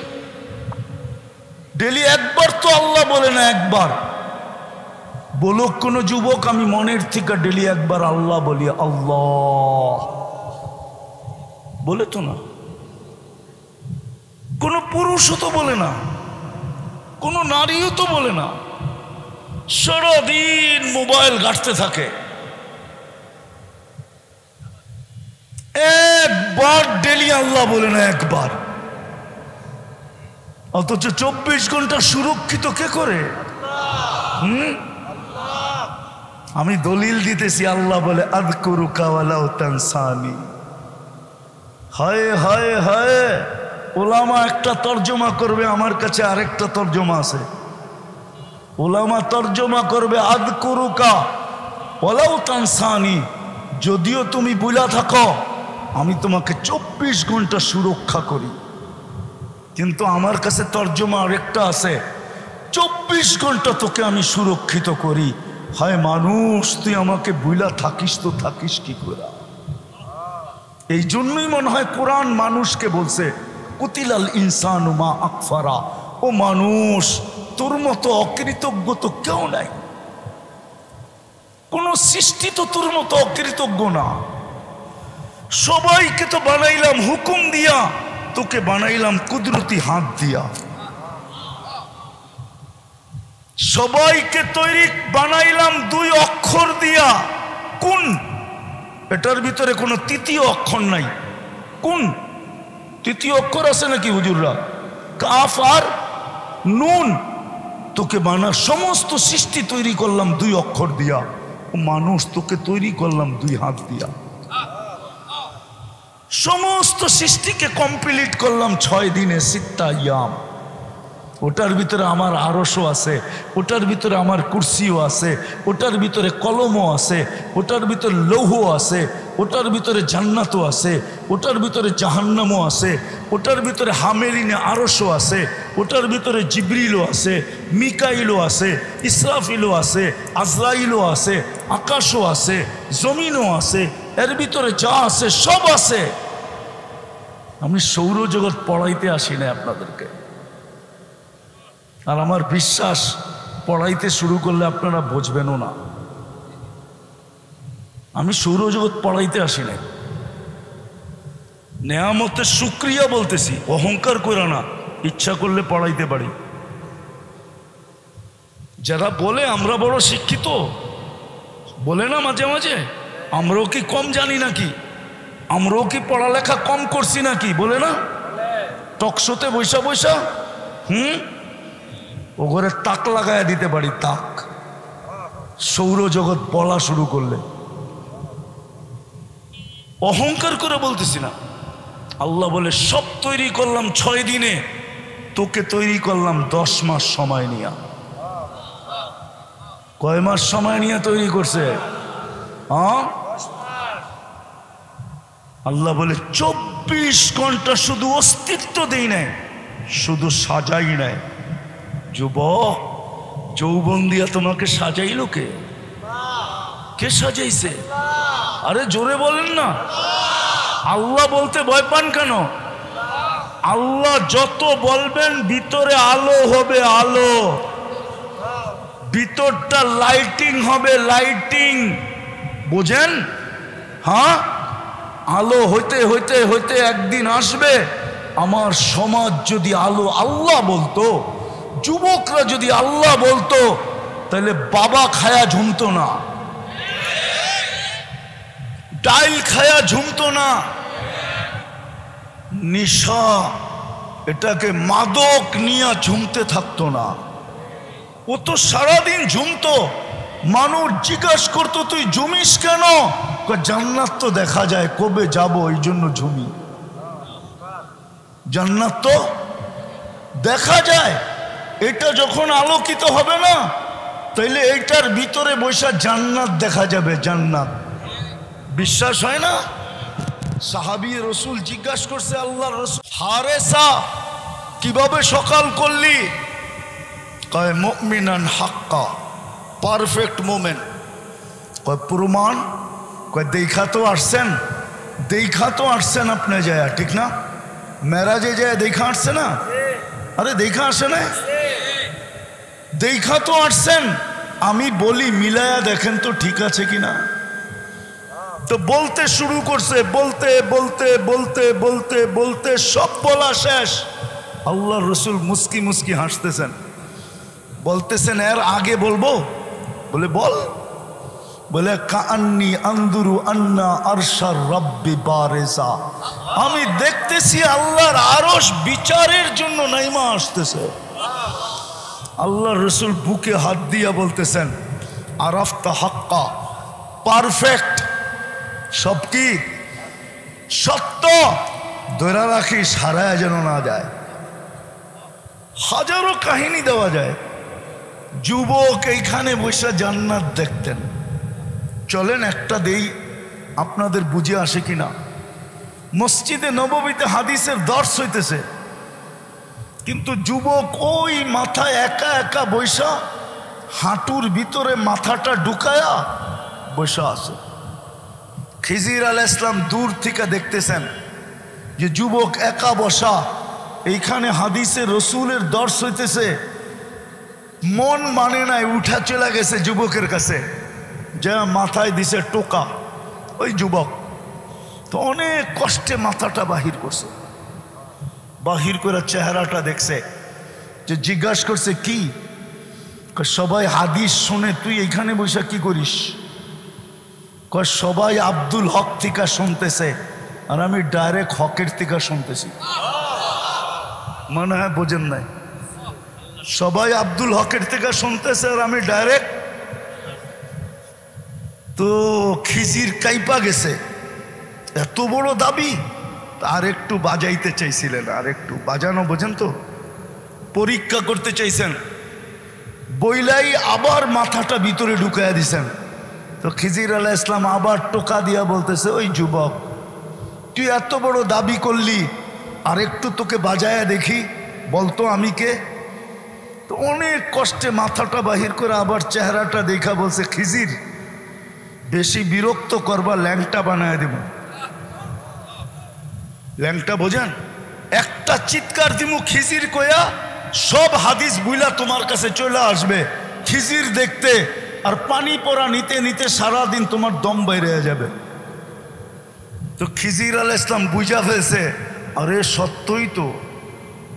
ডেলি একবার তো আল্লাহ বলে না, একবার বলুক কোন যুবক, আমি মনের থেকে ডেলি একবার আল্লাহ বলি, আল্লাহ বলে তো না। কোন পুরুষও তো বলে না, কোন নারীও তো বলে না, সারাদিন মোবাইল ঘাঁটতে থাকে। একবার ডেলি আল্লাহ বলে না, একবার। অথচ 24 ঘন্টা সুরক্ষিত কে করে? আমি দলিল দিতেছি, আল্লাহ বলে আযকুরুকা ওয়ালাউ তানসানি। হায় হায় হায়, ওলামা একটা তর্জমা করবে, আমার কাছে আরেকটা তর্জমা আছে। ওলামা তর্জমা করবে আযকুরুকা ওয়ালাউ তানসানি, যদিও তুমি ভুলা থাকো আমি তোমাকে 24 ঘন্টা সুরক্ষা করি। কিন্তু আমার কাছে তর্জমা আরেকটা আছে, 24 ঘন্টা তোকে আমি সুরক্ষিত করি। হায় মানুষ, তুই আমাকে ভুলা থাকিস তো থাকিস কি করে? এই জন্যই মনে হয় কোরআন মানুষকে বলছে কুতিলাল ইনসানু মা আকফারা, ও মানুষ তোর মতো অকৃতজ্ঞ তো কেউ নাই, কোন সৃষ্টি তো তোর মতো অকৃতজ্ঞ না। সবাইকে তো বানাইলাম হুকুম দিয়া, তোকে বানাইলাম কুদরতি হাত দিয়া। সবাইকে তৈরি বানাইলাম 2 অক্ষর দিয়া। কোন? এটার ভিতরে কোনো তৃতীয় অক্ষর নাই। কোন? তৃতীয় অক্ষর আছে নাকি হুজুররা? কাফ আর নুন। তোকে সমস্ত সৃষ্টি তৈরি করলাম 2 অক্ষর দিয়া। ও মানুষ, তোকে তৈরি করলাম 2 হাত দিয়া। সমস্ত সৃষ্টিকে কমপ্লিট করলাম 6 দিনে, 6 আয়াম। ওটার ভিতরে আমার আরশও আছে, ওটার ভিতরে আমার কুরসিও আছে, ওটার ভিতরে কলমও আছে, ওটার ভিতরে লৌহ আছে, ওটার ভিতরে জান্নাতও আছে, ওটার ভিতরে জাহান্নামও আছে, ওটার ভিতরে হামেলিনে আরশও আছে, ওটার ভিতরে জিবরিলও আছে, মিকাইলও আছে, ইসরাফিলও আছে, আজরাইলও আছে, আকাশও আছে, জমিনও আছে, এর ভিতরে যা আছে সব আছে। আমি সৌরজগৎ পড়াইতে আসি না আপনাদেরকে, আর আমার বিশ্বাস পড়াইতে শুরু করলে আপনারা বুঝবেনও না। আমি সৌরজগৎ পড়াইতে আসি না, নেয়ামতের শুকরিয়া বলতেছি, অহংকার করে না। ইচ্ছা করলে পড়াইতে পারি। যারা বলে আমরা বড় শিক্ষিত, বলে না মাঝে মাঝে, আমরাও কি কম জানি নাকি, আমরাও কি পড়ালেখা কম করছি নাকি, বলে না টকশোতে বৈশা বৈশা। ও ঘরে তাক লাগায় দিতে পারি, তাক। সৌরজগৎ বলা শুরু করলে অহংকার করে বলতেছি না। আল্লাহ বলে সব তৈরি করলাম 6 দিনে, তোকে তৈরি করলাম 10 মাস সময় নিয়ে। কয় মাস সময় নিয়ে তৈরি করছে? আল্লাহ বলে 24 ঘন্টা শুধু অস্তিত্ব দেই নাই, শুধু সাজাই নাই। যুবক, যৌবন দিয়া তোমাকে সাজাইল কে? কে সাজাইছে? আরে জোরে বলেন না। আল্লাহ বলতে ভয় পান কেন? আল্লাহ যত বলবেন ভিতরে আলো হবে, আলো। ভিতরটা লাইটিং হবে, লাইটিং। বুঝেন? হ্যাঁ, আলো হইতে হইতে হইতে একদিন আসবে আমার সমাজ যদি আলো আল্লাহ বলতো, যুবকরা যদি আল্লাহ বলতো, তাহলে বাবা খায়া ঝুমতো না, ডাইল খায়া ঝুমতো না, নিশা এটাকে মাদক নিয়ে ঝুমতে থাকতো না। ও তো সারাদিন ঝুমতো। মানুষ জিজ্ঞাসা করতো তুই ঝুমিস কেন? জান্নাত তো দেখা যায়, কবে যাব এই জন্য ঝুমি। জান্নাত তো দেখা যায়, এটা যখন আলোকিত হবে না, তাইলে এইটার ভিতরে বৈশা জান্নাত দেখা যাবে, জান্নাত। বিশ্বাস হয় না? সাহাবী রসুল জিজ্ঞাসা করছে আল্লাহ রসুল, হারেসা কিভাবে সকাল করলি? কয় মুমিনান হাক্কা, পারফেক্ট মোমেন্ট। কয় প্রমাণ? কয় দেখা তো আসছেন, দেখা তো আসছেন আপনি যায়, ঠিক না? মেরাজে যায় দেখা আসছে না? আরে দেখা আসে না, দেখা তো আসছেন। আমি বলি মিলায়া দেখেন তো ঠিক আছে কিনা। তো বলতে শুরু করছে, বলতে বলতে বলতে বলতে বলতে সব বলা শেষ। আল্লাহ রসুল মুস্কি মুস্কি হাসতেছেন, বলতেছেন এর আগে বলবো? বলে বল। বলে কাআন্নী আনদুরু আন্না আরশার রাব্বি বারেজা, আমি দেখতেছি আল্লাহর আরশ বিচারের জন্য নাইমা আসতেছে। আল্লাহ রসুল বুকে হাত দিয়া বলতেছেন আরাফতা হাক্কা, পারফেক্ট। সব কি সত্য, ধরে রাখিস, হারায় যেন না যায়। হাজারো কাহিনী দেওয়া যায়। যুবক এইখানে বসে জান্নাত দেখতেন। চলেন একটা দেই, আপনাদের বুঝে আসে কিনা। মসজিদে নববীতে হাদিসের দর্শ হইতেছে, কিন্তু যুবক ওই মাথায় একা একা বৈশা, হাঁটুর ভিতরে মাথাটা ঢুকায়া বৈশা আছে। খিজির আলাইহিস সালাম দূর থেকে দেখতেছেন যে যুবক একা বসা, এইখানে হাদিসে রসুলের দর্শ হইতেছে। মন মানে নাই, উঠা চলে গেছে যুবকের কাছে, যা মাথায় দিছে টোকা। ওই যুবক তো অনেক কষ্টে মাথাটা বাহির করছে, বাহির করে চেহারাটা দেখছে, যে জিজ্ঞাসা করছে কি? সবাই হাদিস শুনে, তুই এইখানে বসে কি করিস? সবাই আব্দুল হক থেকে শুনতেছে, আর আমি ডাইরেক্ট হকের থেকে শুনতেছি। মনে হয় বোঝেন নাই? সবাই আব্দুল হকের থেকে শুনতেছে, আর আমি ডাইরেক্ট। তো খিজির কাইপা গেছে, এত বড় দাবি। আর একটু বাজাইতে চাইছিলেন, আর একটু বাজানো, বোঝেন তো, পরীক্ষা করতে চাইছেন। বইলাই আবার মাথাটা ভিতরে ঢুকাইয়া দিছেন, তো খিজির আলাইহিস সালাম আবার টোকা দিয়া বলতেছে, ওই যুবক, তুই এত বড় দাবি করলি, আর একটু তোকে বাজায়া দেখি, বলতো আমি কে? তো অনেক কষ্টে মাথাটা বাহির করে আবার চেহারাটা দেখা বলছে, খিজির, বেশি বিরক্ত করবা, ল্যাংটা বানায় দেব। ল্যাংটা বোঝেন? একটা চিৎকার দিমু খিজির কয়া, সব হাদিস বুইলা তোমার কাছে চলে আসবে খিজির দেখতে, আর পানি পড়া নিতে নিতে সারাদিন তোমার দম বাইরে যাবে। তো খিজির আলাইহিস সালাম বুঝা ফেলছে, আরে সত্যই তো,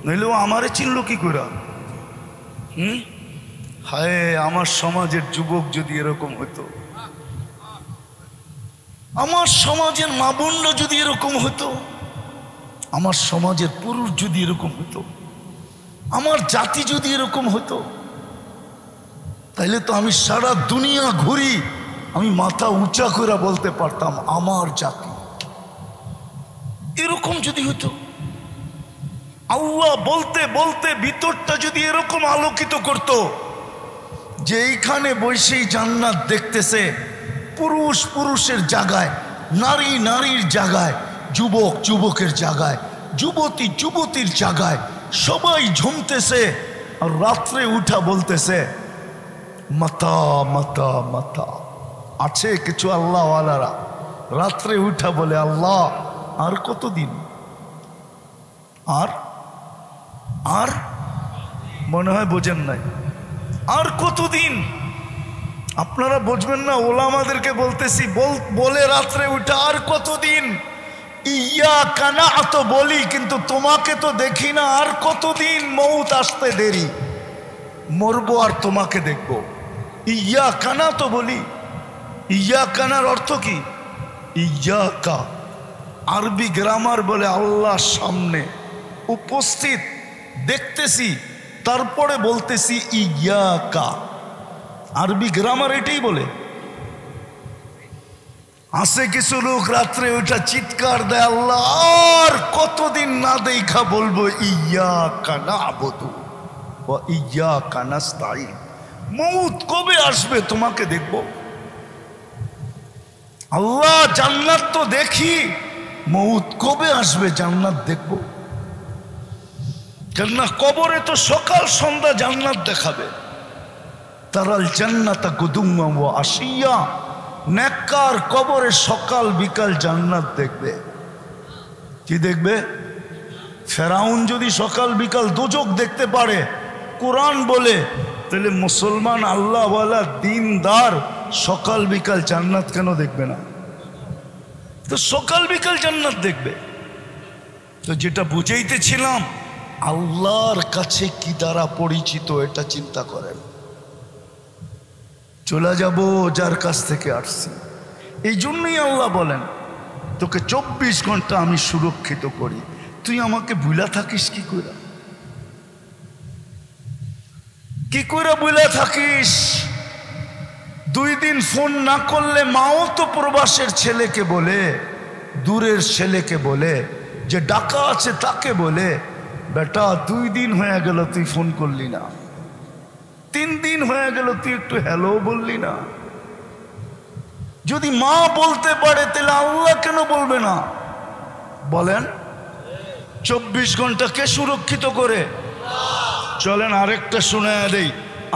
নইলেও আমারে চিনল কি করে? হায়, আমার সমাজের যুবক যদি এরকম হতো, আমার সমাজের মা বোনরা যদি এরকম হতো, আমার সমাজের পুরুষ যদি এরকম হতো, আমার জাতি যদি এরকম হতো, তাইলে তো আমি সারা দুনিয়া ঘুরি, আমি মাথা উঁচা করে বলতে পারতাম আমার জাতি এরকম যদি হতো। আল্লাহ বলতে বলতে ভিতরটা যদি এরকম আলোকিত করত যে এইখানে বসেই জান্নাত দেখতেছে, পুরুষ পুরুষের জায়গায়, নারী নারীর জায়গায়, যুবক যুবকের জায়গায়, যুবতী যুবতীর জায়গায়, সবাই ঝুমতেছে, আর রাত্রে উঠা বলতেছে মাতা মাতা মাতা। আছে কিছু আল্লাহওয়ালারা রাত্রে উঠা বলে, আল্লাহ আর কতদিন, আর আর মনে হয় বোঝেন নাই, আর কতদিন? আপনারা বুঝবেন না, ওলামাদেরকে বলতেছি, বলে রাত্রে উঠা আর কতদিন? ইয়া কানা তো বলি, কিন্তু তোমাকে তো দেখি না, আর কতদিন? মৌত আসতে দেরি, মরবো আর তোমাকে দেখবো। ইয়া কানা তো বলি, ইয়া কানার অর্থ কি? ইয়া কা, আরবি গ্রামার বলে আল্লাহ সামনে উপস্থিত, দেখতেছি, তারপরে বলতেছি ইয়া কা। আরবি গ্রামার এটাই বলে। আছে কিছু লোক রাত্রে ওইটা চিৎকার দেয়, আল্লাহ আর কতদিন না দেখা বলবো ইয়া কানা আবুদু ওয়া ইয়া কানাস্তাইন, মৌত কবে আসবে তোমাকে দেখবো। আল্লাহ জান্নাত তো দেখি, মৌত কবে আসবে জান্নাত দেখবো। কেননা কবরে তো সকাল সন্ধ্যা জান্নাত দেখাবে। তারাল জান্নাতা গুদুম্মা ওয়া আশিয়া, নেককার কবরে সকাল বিকাল জান্নাত দেখবে। কি দেখবে? ফেরাউন যদি সকাল বিকাল দোজখ দেখতে পারে, কোরআন বলে, তাহলে মুসলমান আল্লাহওয়ালা দিনদার সকাল বিকাল জান্নাত কেন দেখবে না? তো সকাল বিকাল জান্নাত দেখবে। তো যেটা বুঝাইতেছিলাম, আল্লাহর কাছে কি দ্বারা পরিচিত এটা চিন্তা করেন। চলে যাব যার কাছ থেকে আসছি। এই জন্যই আল্লাহ বলেন, তোকে 24 ঘন্টা আমি সুরক্ষিত করি, তুই আমাকে ভুলা থাকিস কি করে? কি করে ভুলা থাকিস? 2 দিন ফোন না করলে মাও তো প্রবাসের ছেলেকে বলে, দূরের ছেলেকে বলে, যে ডাকা আছে তাকে বলে, বেটা 2 দিন হয়ে গেল তুই ফোন করলি না, 3 দিন হয়ে গেল তুই একটু হ্যালো বললি না। যদি মা বলতে পারে তাহলে আল্লাহ কেন বলবে না? বলেন, 24 ঘন্টা কে সুরক্ষিত করে? চলেন আরেকটা শোনায়া দেই।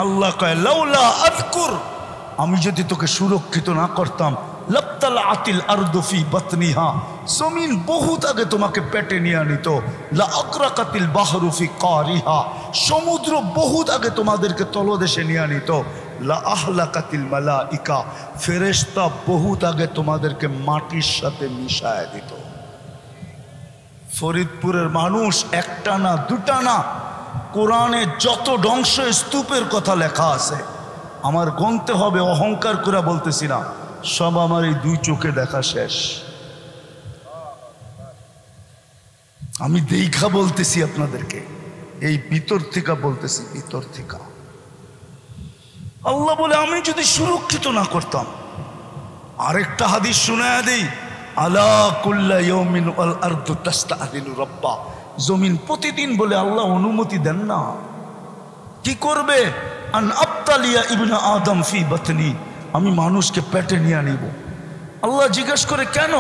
আল্লাহ কয়, লাউলা আযকুর, আমি যদি তোকে সুরক্ষিত না করতাম, লাবতালা আতিল আরদু ফি বাতনিহা, জমিন বহুত আগে তোমাকে পেটে নিয়ে নিত। লা আকরাকাতিল বাহরু ফি কারিহা, সমুদ্র বহুত আগে তোমাদেরকে তলদেশে নিয়ে নিত। লা আহলাকাতিল মালাইকা, ফেরেশতা বহুত আগে তোমাদেরকে মাটির সাথে মিশায় দিত। ফরিদপুরের মানুষ একটা না দুটা না, কোরআনে যত ধ্বংস স্তূপের কথা লেখা আছে, আমার গনতে হবে, অহংকার করে বলতেছি না, সব আমার এই 2 চোখে দেখা শেষ। আমি দেখা বলতেছি আপনাদেরকে, এই ভিতর থেকে বলতেছি, ভিতর থেকে। আল্লাহ বলে, আমি যদি সুরক্ষিত না করতাম। আরেকটা হাদিস শোনায়া দেই, আলা কুল্লা ইয়াউমিন ওয়াল আরদু তাস্তাআযিনু রাব্বা, জমিন প্রতিদিন বলে আল্লাহ অনুমতি দেন না। কি করবে? আন আবতালিয়া ইবনা আদম ফি বাতনি, আমি মানুষকে পেটে নিয়ে নিব। আল্লাহ জিজ্ঞেস করে কেন?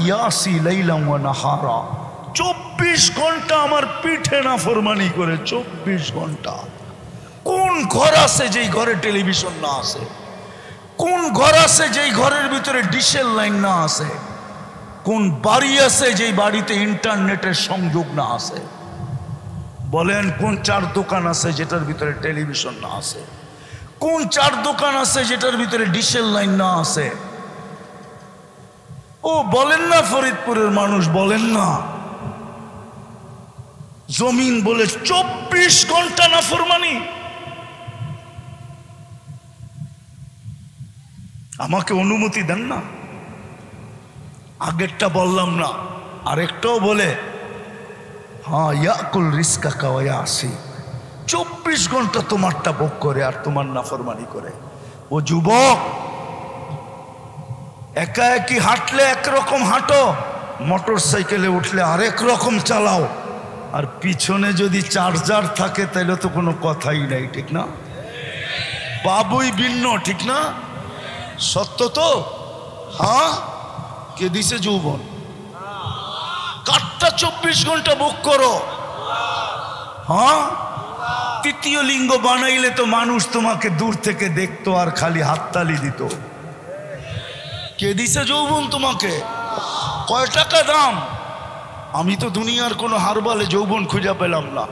ইয়াসি লাইলাম ওয়া নাহারা, 24 ঘন্টা আমার পিঠে নাফরমানি করে। 24 ঘন্টা। কোন ঘর আছে যেই ঘরে টেলিভিশন না আছে? কোন ঘর আছে যেই ঘরের ভিতরে ডিশের লাইন না আছে? কোন বাড়ি আছে যেই বাড়িতে ইন্টারনেটের সংযোগ না আছে? বলেন কোন 4 দোকান আছে যেটার ভিতরে টেলিভিশন না আছে? কোন 4 দোকান আছে যেটার ভিতরে ডিশের লাইন না আছে? ও বলেন না, ফরিদপুরের মানুষ বলেন না। জমিন বলে 24 ঘন্টা নাফরমানি। আমাকে অনুমতি দেন না? আগেরটা বললাম না, আরেকটাও বলে হ্যাঁ ইয়াকুল রিস্কা কাওয়া আসি, 24 ঘন্টা তোমারটা ভোগ করে আর তোমার নাফরমানি করে। ও যুবক, একা একই হাঁটলে একরকম হাঁটো, মোটর সাইকেলে উঠলে আরেক রকম চালাও, আর পিছনে যদি চার্জার থাকে তাহলে তো কোনো কথাই নাই, ঠিক না? বাবুই ভিন্ন, ঠিক না? সত্য তো? হ্যাঁ, কে দিছে যৌবন? কাঠটা 24 ঘন্টা ভোগ করো। হ্যাঁ, তৃতীয় লিঙ্গ বানাইলে তো মানুষ তোমাকে দূর থেকে দেখতো আর খালি হাততালি দিত। কে দিছে যৌবন তোমাকে? কয় টাকা দাম? আমি তো দুনিয়ার কোনো হারবালে যৌবন খুঁজে পেলাম না।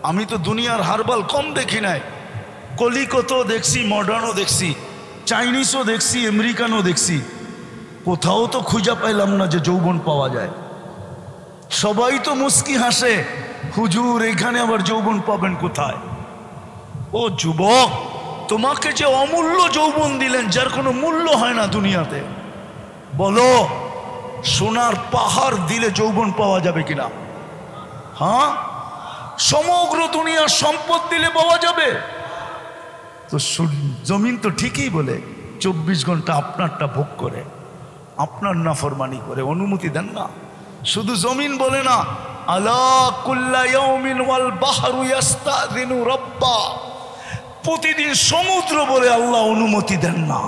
আমি তো দুনিয়ার হারবাল কম দেখি নাই। কলিকতাও দেখছি, মডার্নও দেখছি, চাইনিজও দেখছি, আমেরিকানও দেখছি, কোথাও তো খুঁজে পেলাম না যে যৌবন পাওয়া যায়। সবাই তো মুস্কি হাসে, হুজুর এখানে আবার যৌবন পাবেন কোথায়? ও যুবক, তোমাকে যে অমূল্য যৌবন দিলেন, যার কোনো মূল্য হয় না দুনিয়াতে, বলো সোনার পাহাড় দিলে যৌবন পাওয়া যাবে কিনা? হ্যাঁ, সমগ্র দুনিয়ার সম্পদ দিলে পাওয়া যাবে? তো জমিন তো ঠিকই বলে 24 ঘন্টা আপনারটা ভোগ করে, আপনার নাফরমানি করে। অনুমতি দেন না? শুধু জমিন বলে না, আলা কুল্লা ইয়াউমিন ওয়াল বাহরু ইস্তাযিনু রাব্বা, প্রতিদিন সমুদ্র বলে আল্লাহ অনুমতি দেন না।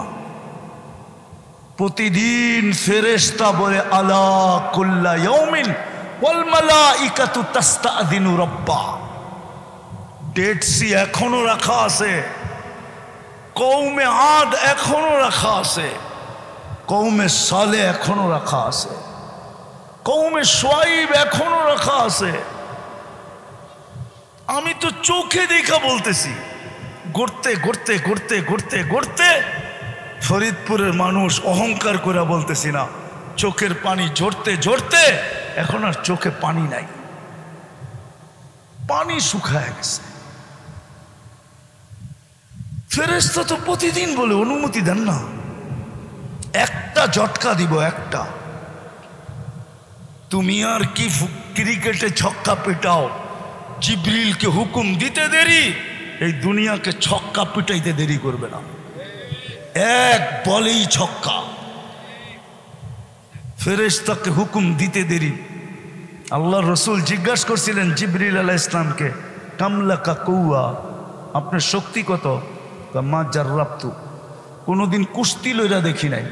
প্রতিদিন ফেরেশতা বলে আলা কুল্লা ইয়াউমিন ওয়াল মালাইকাতু তাস্তাযিনু রাব্বা। ডেড সি এখনো রাখা আছে, কওমে আদ এখনো রাখা আছে, কওমে সালেহ এখনো রাখা আছে, কওমে শুআইব এখনো রাখা আছে। আমি তো চোখে দেখা বলতেছি। ঘুরতে ঘুরতে ঘুরতে ঘুরতে ঘুরতে ফরিদপুরের মানুষ অহংকার করে বলতেছি না, চোখের পানি ঝরতে ঝরতে এখন আর চোখে পানি নাই, পানি শুকায় গেছে। ফেরেশতা তো প্রতিদিন বলে অনুমতি দেন না। একটা ঝটকা দিব, একটা। তুমি আর কি ক্রিকেটে ছক্কা পিটাও, জিবরিলকে হুকুম দিতে দেরি, এই দুনিয়াকে ছক্কা পিটাইতে দেরি করবে না। এক বলেই ছক্কা। ফেরেশতাকে হুকুম দিতে দেরি। আল্লাহ রসুল জিজ্ঞাসা করছিলেন জিবরিল আলাইহিস সালামকে, কামলাকা কৌয়া, আপনার শক্তি কত? মা জাররাবতু, কোনোদিন কুস্তি লইরা দেখি নাই,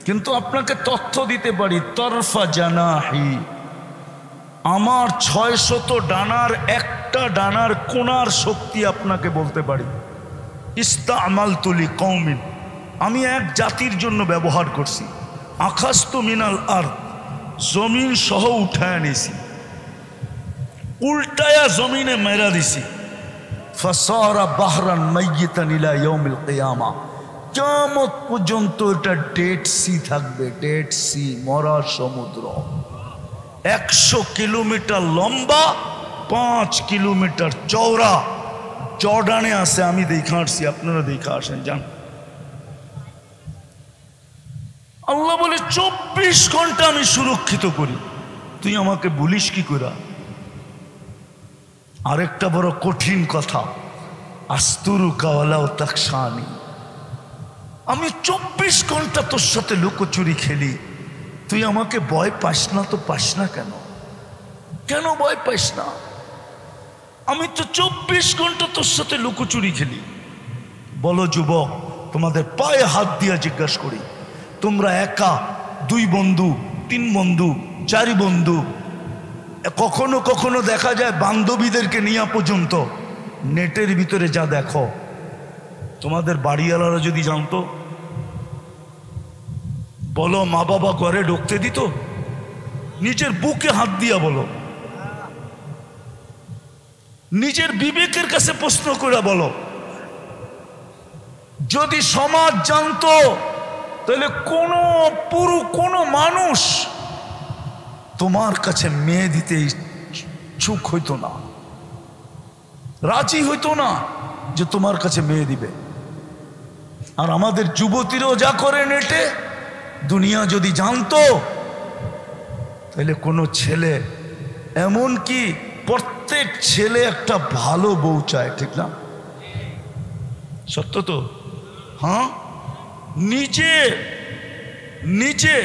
কিন্তু আপনাকে তথ্য দিতে পারি, তরফা জানাহি, আমার 600 ডানার একটা ডানার কোনার শক্তি আপনাকে বলতে পারি। ইস্তামালতু লিকওমিন, আমি এক জাতির জন্য ব্যবহার করছি। আখাস্তু মিনাল আরদ, জমিন সহ উঠায় নিছি, উল্টায়া জমিনে মেরা দিছি। ফাসারা বাহরান মাইয়িতান ইলা ইয়াউমিল কিয়ামা, কিয়ামত পর্যন্ত এটা ডেড সি থাকবে, ডেড সি, মরা সমুদ্র। 100 কিলোমিটার লম্বা, 5 কিলোমিটার চওড়া। জর্ডানে আছে, আমি দেখা আসছি, আপনারা দেখা আসেন, যান। আল্লাহ বলে 24 ঘন্টা আমি সুরক্ষিত করি, তুই আমাকে বলিস কি করে? আরেকটা বড় কঠিন কথা, আস্তুরুকা ওয়ালাউ তাকশানি, আমি 24 ঘন্টা তোর সাথে লুকোচুরি খেলি, তুই আমাকে ভয় পাস না? তো পাস না কেন? কেন ভয় পাস না? আমি তো 24 ঘন্টা তোর সাথে লুকোচুরি খেলি। বলো যুবক, তোমাদের পায়ে হাত দিয়ে জিজ্ঞাসা করি, তোমরা একা, 2 বন্ধু, 3 বন্ধু, 4 বন্ধু, কখনো কখনো দেখা যায় বান্ধবীদেরকে নিয়ে পর্যন্ত নেটের ভিতরে যা দেখো, তোমাদের বাড়িওয়ালারা যদি জানতো, বলো মা বাবা ঘরে ঢুকতে দিত? নিজের বুকে হাত দিয়া বলো, নিজের বিবেকের কাছে প্রশ্ন করে বলো। যদি সমাজ জানতো তাহলে কোনো মানুষ তোমার কাছে মেয়ে দিতে ইচ্ছুক হইতো না, রাজি হইতো না যে তোমার কাছে মেয়ে দিবে। আর আমাদের যুবতীরাও যা করে নেটে, দুনিয়া যদি জানতো তাহলে কোনো ছেলে, এমন কি প্রত্যেক ছেলে একটা ভালো বউ চায়, ঠিক না? সত্য তো? হ্যাঁ, নিজে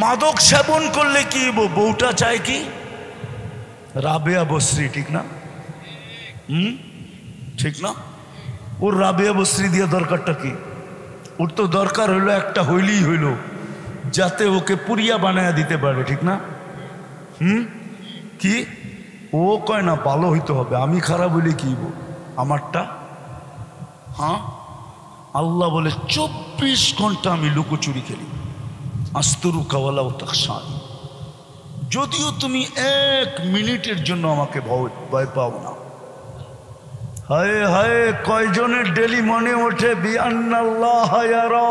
মাদক সেবন করলে কি বউটা চায় কি? রাবেয়া বসরি, ঠিক না? ঠিক না? ওর রাবেয়া বসরি দিয়ে দরকারটা কি? ওর তো দরকার হইলো একটা, হইলেই হইল যাতে ওকে পুরিয়া বানায়া দিতে পারে, ঠিক না? কি ও কয় না ভালো হইতে হবে, আমি খারাপ হইলে কি আমারটা? হ্যাঁ, আল্লাহ বলে 24 ঘন্টা আমি লুকোচুরি খেলি, আস্তরু কাওয়ালা ও তাকসান। যদিও তুমি 1 মিনিটের জন্য আমাকে ভয় পাও না। হায় হায়, কয়জনের ডেলি মনে ওঠে বিআন্নাল্লাহ ইয়ারা?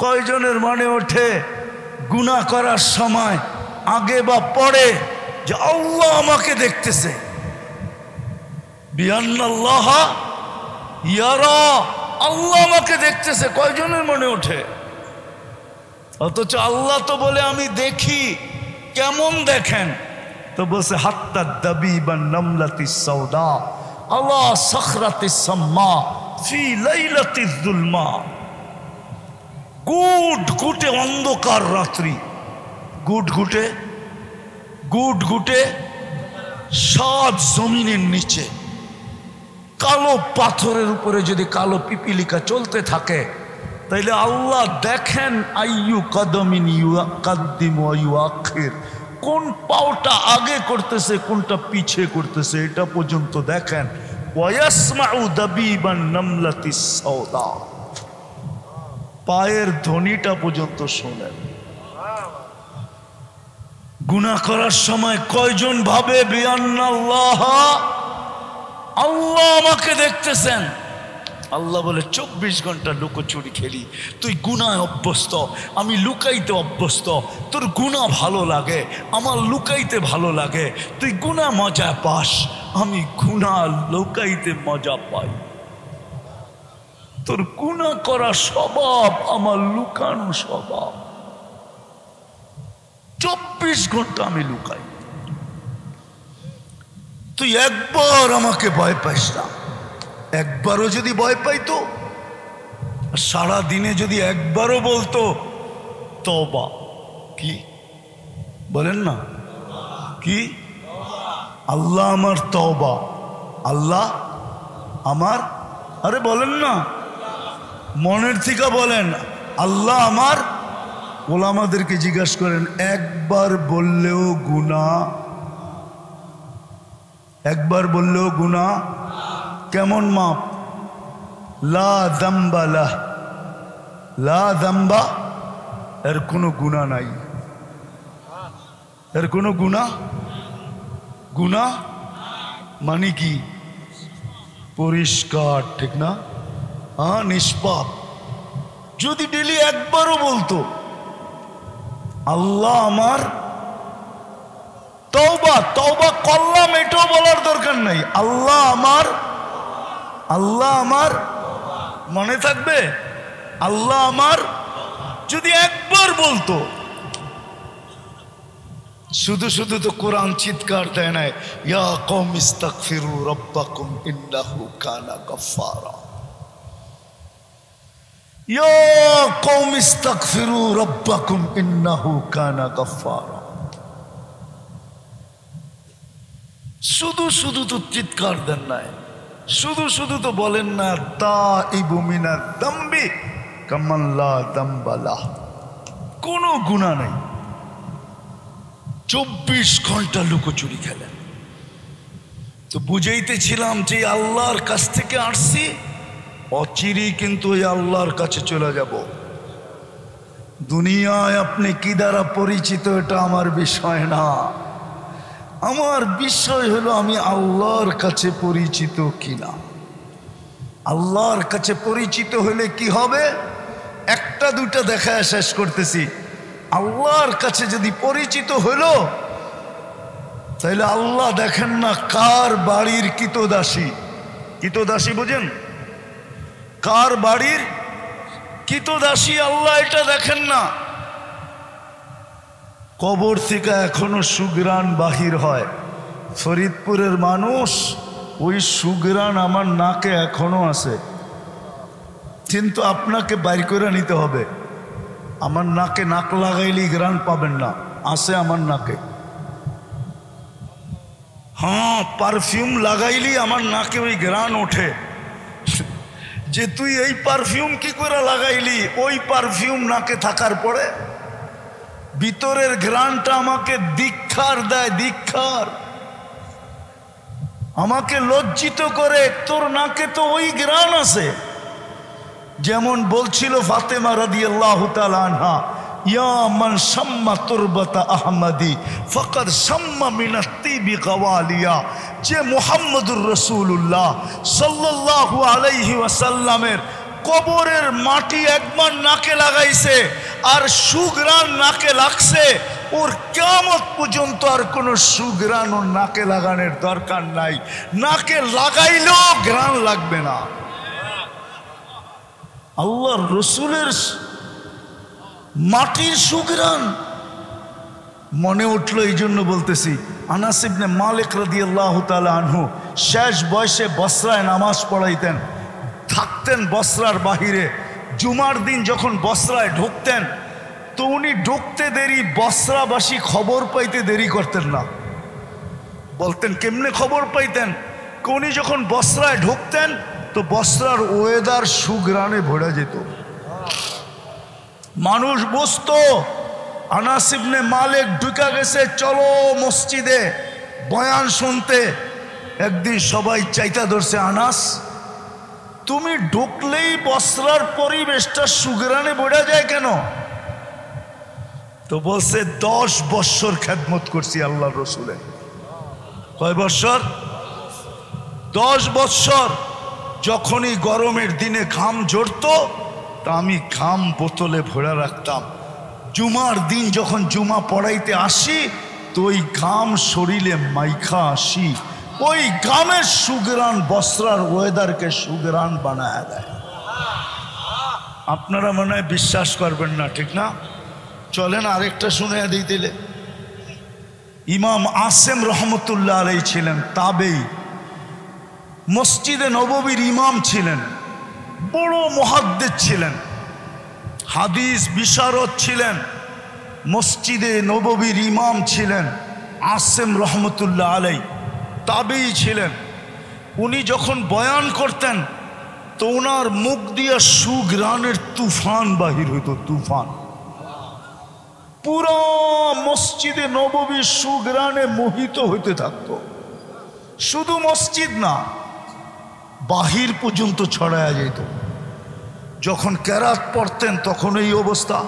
কয়জনের মনে ওঠে গুনাহ করার সময় আগে বা পরে যে আল্লাহ আমাকে দেখতেছে? বিআন্নাল্লাহ ইয়ারা, আল্লাহ আমাকে দেখতেছে, কয়জনের মনে ওঠে? অথচ আল্লাহ তো বলে আমি দেখি। কেমন দেখেন? তো বলছে হাত্তা দাবিবান নামলাতিস সাউদা আলা সাখরাতিস সাম্মা ফি লাইলাতিজ যুলমা। গুটগুটে অন্ধকার রাত্রি, গুটগুটে 7 জমিনের নিচে কালো পাথরের উপরে যদি কালো পিপিলিকা চলতে থাকে, তাইলে আল্লাহ দেখেন আইয়ু কদমিন ইউকাদ্দিমু ওয়া ইউআখির, কোন পাওটা আগে করতেছে কোনটা পিছে করতেছে, এটা পর্যন্ত দেখেন। ওয়া ইয়াসমাউ দাবিবান নামলাতিস সাউদা, পায়ের ধ্বনিটা পর্যন্ত শোনেন। গুনাহ করার সময় কয়জন ভাবে বিআন্নাল্লাহ, আল্লাহ আমাকে দেখতেছেন? আল্লাহ বলে 24 ঘন্টা লুকোচুরি খেলি। তুই গুনায় অভ্যস্ত, আমি লুকাইতে অভ্যস্ত। তোর গুনাহ ভালো লাগে, আমার লুকাইতে ভালো লাগে। তুই গুনাহ মজা পাস, আমি গুনাহ লুকাইতে মজা পাই। তোর গুনাহ করা স্বভাব, আমার লুকানো স্বভাব। 24 ঘন্টা আমি লুকাই। তুই একবার আমাকে ভয় পাইস না। একবারও যদি ভয় পাইতো, সারা দিনে যদি একবারও বলতো তওবা, কি বলেন না? কি? আল্লাহ আমার তওবা, আল্লাহ আমার, আরে বলেন না, মনের থেকে বলেন আল্লাহ আমার। ওলামাদেরকে জিজ্ঞাসা করেন, একবার বললেও গুনাহ, একবার বললেও গুনাহ কেমন মাপ? লা যামবা লাহ, লা যামবা, এর কোনো গুনাহ নাই, এর কোনো গুনাহ মানে কি? পরিষ্কার, ঠিক না? হ্যাঁ, নিষ্পাপ। যদি ডেলি একবারও বলতো আল্লাহ আমার তওবা, তওবা করলাম, এটাও বলার দরকার নাই, আল্লাহ আমার, আল্লাহ আমার, মনে থাকবে আল্লাহ আমার। যদি একবার বলতো, শুধু শুধু তো কোরআন চিৎকার দেয় না, ইয়া কওম ইস্তাগফিরু রাব্বাকুম ইন্নাহু কানা গাফফারা, ইয়া কওম ইস্তাগফিরু রাব্বাকুম ইন্নাহু কানা গাফফারা। শুধু শুধু তো চিৎকার দেন নাই, শুধু শুধু তো বলেন না তাইবু মিনাদ দাম্বি কামান লা দাম্বা লাহ, কোনো গুনাহ নেই। 24 ঘন্টা লুকোচুরি খেলেন। তো বুঝাইতেছিলাম যে আল্লাহর কাছ থেকে আসছি, অচিরেই কিন্তু ওই আল্লাহর কাছে চলে যাব। দুনিয়ায় আপনি কি দ্বারা পরিচিত এটা আমার বিষয় না, আমার বিষয় হলো আমি আল্লাহর কাছে পরিচিত কিনা। আল্লাহর কাছে পরিচিত হলে কি হবে, একটা দুটা দেখায় শেষ করতেছি। আল্লাহর কাছে যদি পরিচিত হলো, তাহলে আল্লাহ দেখেন না কার বাড়ির কিতদাসী। কিতদাসী বুঝেন, কার বাড়ির কিতদাসী আল্লাহ এটা দেখেন না। কবর থেকে এখনো সুগ্রাণ বাহির হয়। ফরিদপুরের মানুষ, ওই সুগ্রাণ আমার নাকে এখনো আছে, কিন্তু আপনাকে বাইর করে নিতে হবে। আমার নাকে নাক লাগাইলেই গ্রাণ পাবেন না, আছে আমার নাকে। হ্যাঁ, পারফিউম লাগাইলেই আমার নাকে ওই গ্রাণ ওঠে। যে তুই এই পারফিউম কি করে লাগাইলি, ওই পারফিউম নাকে থাকার পরে ভিতরের ঘ্রাণটা আমাকে ধিক্কার দেয়, ধিক্কার, আমাকে লজ্জিত করে। তোর নাকে তো ওই ঘ্রাণ আছে। যেমন বলছিল ফাতেমা রাদিয়াল্লাহু তাআলা আনহা, ইয়া মান শাম্মা তুরবাতা আহমদি ফাকাদ শাম্মা মিনাত তিবি গাওয়ালিয়া। যে মুহাম্মদুর রাসূলুল্লাহ সাল্লাল্লাহু আলাইহি ওয়াসাল্লামের কবরের মাটি একবার নাকে লাগাইছে আর সুঘ্রাণ নাকে লাগছে, ওর কিয়ামত পর্যন্ত আর কোনো সুঘ্রাণ ওর নাকে লাগানোর দরকার নাই। নাকে লাগাইলেও ঘ্রাণ লাগবে না। আল্লাহর রসুলের মাটির সুঘ্রাণ মনে উঠলো, এই জন্য বলতেছি। আনাস ইবনে মালিক রাদিয়াল্লাহু তাআলা আনহু শেষ বয়সে বসরায় নামাজ পড়াইতেন, থাকতেন বসরার বাহিরে। জুমার দিন যখন বসরায় ঢুকতেন, তো উনি ঢুকতে দেরি, বসরাবাসী খবর পাইতে দেরি করতেন না। বলতেন কেমনে খবর পাইতেন, উনি যখন বসরায় ঢুকতেন তো বসরার ওয়েদার সুঘ্রাণে ভরে যেত। মানুষ বুঝতো আনাস ইবনে মালিক ঢুকা গেছে, চলো মসজিদে বয়ান শুনতে। একদিন সবাই চাইতা ধরছে, আনাস তুমি ঢুকলেই বসরার পরিবেশটা সুঘ্রাণে ভরে যায় কেন? তো বলছে 10 বৎসর খেদমত করছি আল্লাহ রসুলের। কয় বৎসর? 10 বৎসর। যখনই গরমের দিনে ঘাম ঝরতো, তা আমি ঘাম বোতলে ভরে রাখতাম। জুমার দিন যখন জুমা পড়াইতে আসি, তো ওই ঘাম শরীরে মাইখা আসি। ওই ঘামের সুঘ্রাণ বসরার ওয়েদারকে সুঘ্রাণ বানায় দেয়। আপনারা মনে হয় বিশ্বাস করবেন না, ঠিক না? চলেন আরেকটা শুনে দিই দিলে। ইমাম আসেম রহমতুল্লাহ আলাইহি ছিলেন তাবেঈ, মসজিদে নববীর ইমাম ছিলেন, বড় মুহাদ্দিস ছিলেন, হাদিস বিশারদ ছিলেন, মসজিদে নববীর ইমাম ছিলেন। আসেম রহমতুল্লাহ আলাইহি তাবেঈ ছিলেন। উনি যখন বয়ান করতেন, তো ওনার মুখ দিয়ে সুঘ্রাণের তুফান বাহির হইত, তুফান। পুরো মসজিদে নববীর সুঘ্রাণে মোহিত হইতে থাকতো। শুধু মসজিদ না, বাহির পর্যন্ত ছড়ায়া যেত। যখন কেরাত পড়তেন তখন এই অবস্থা,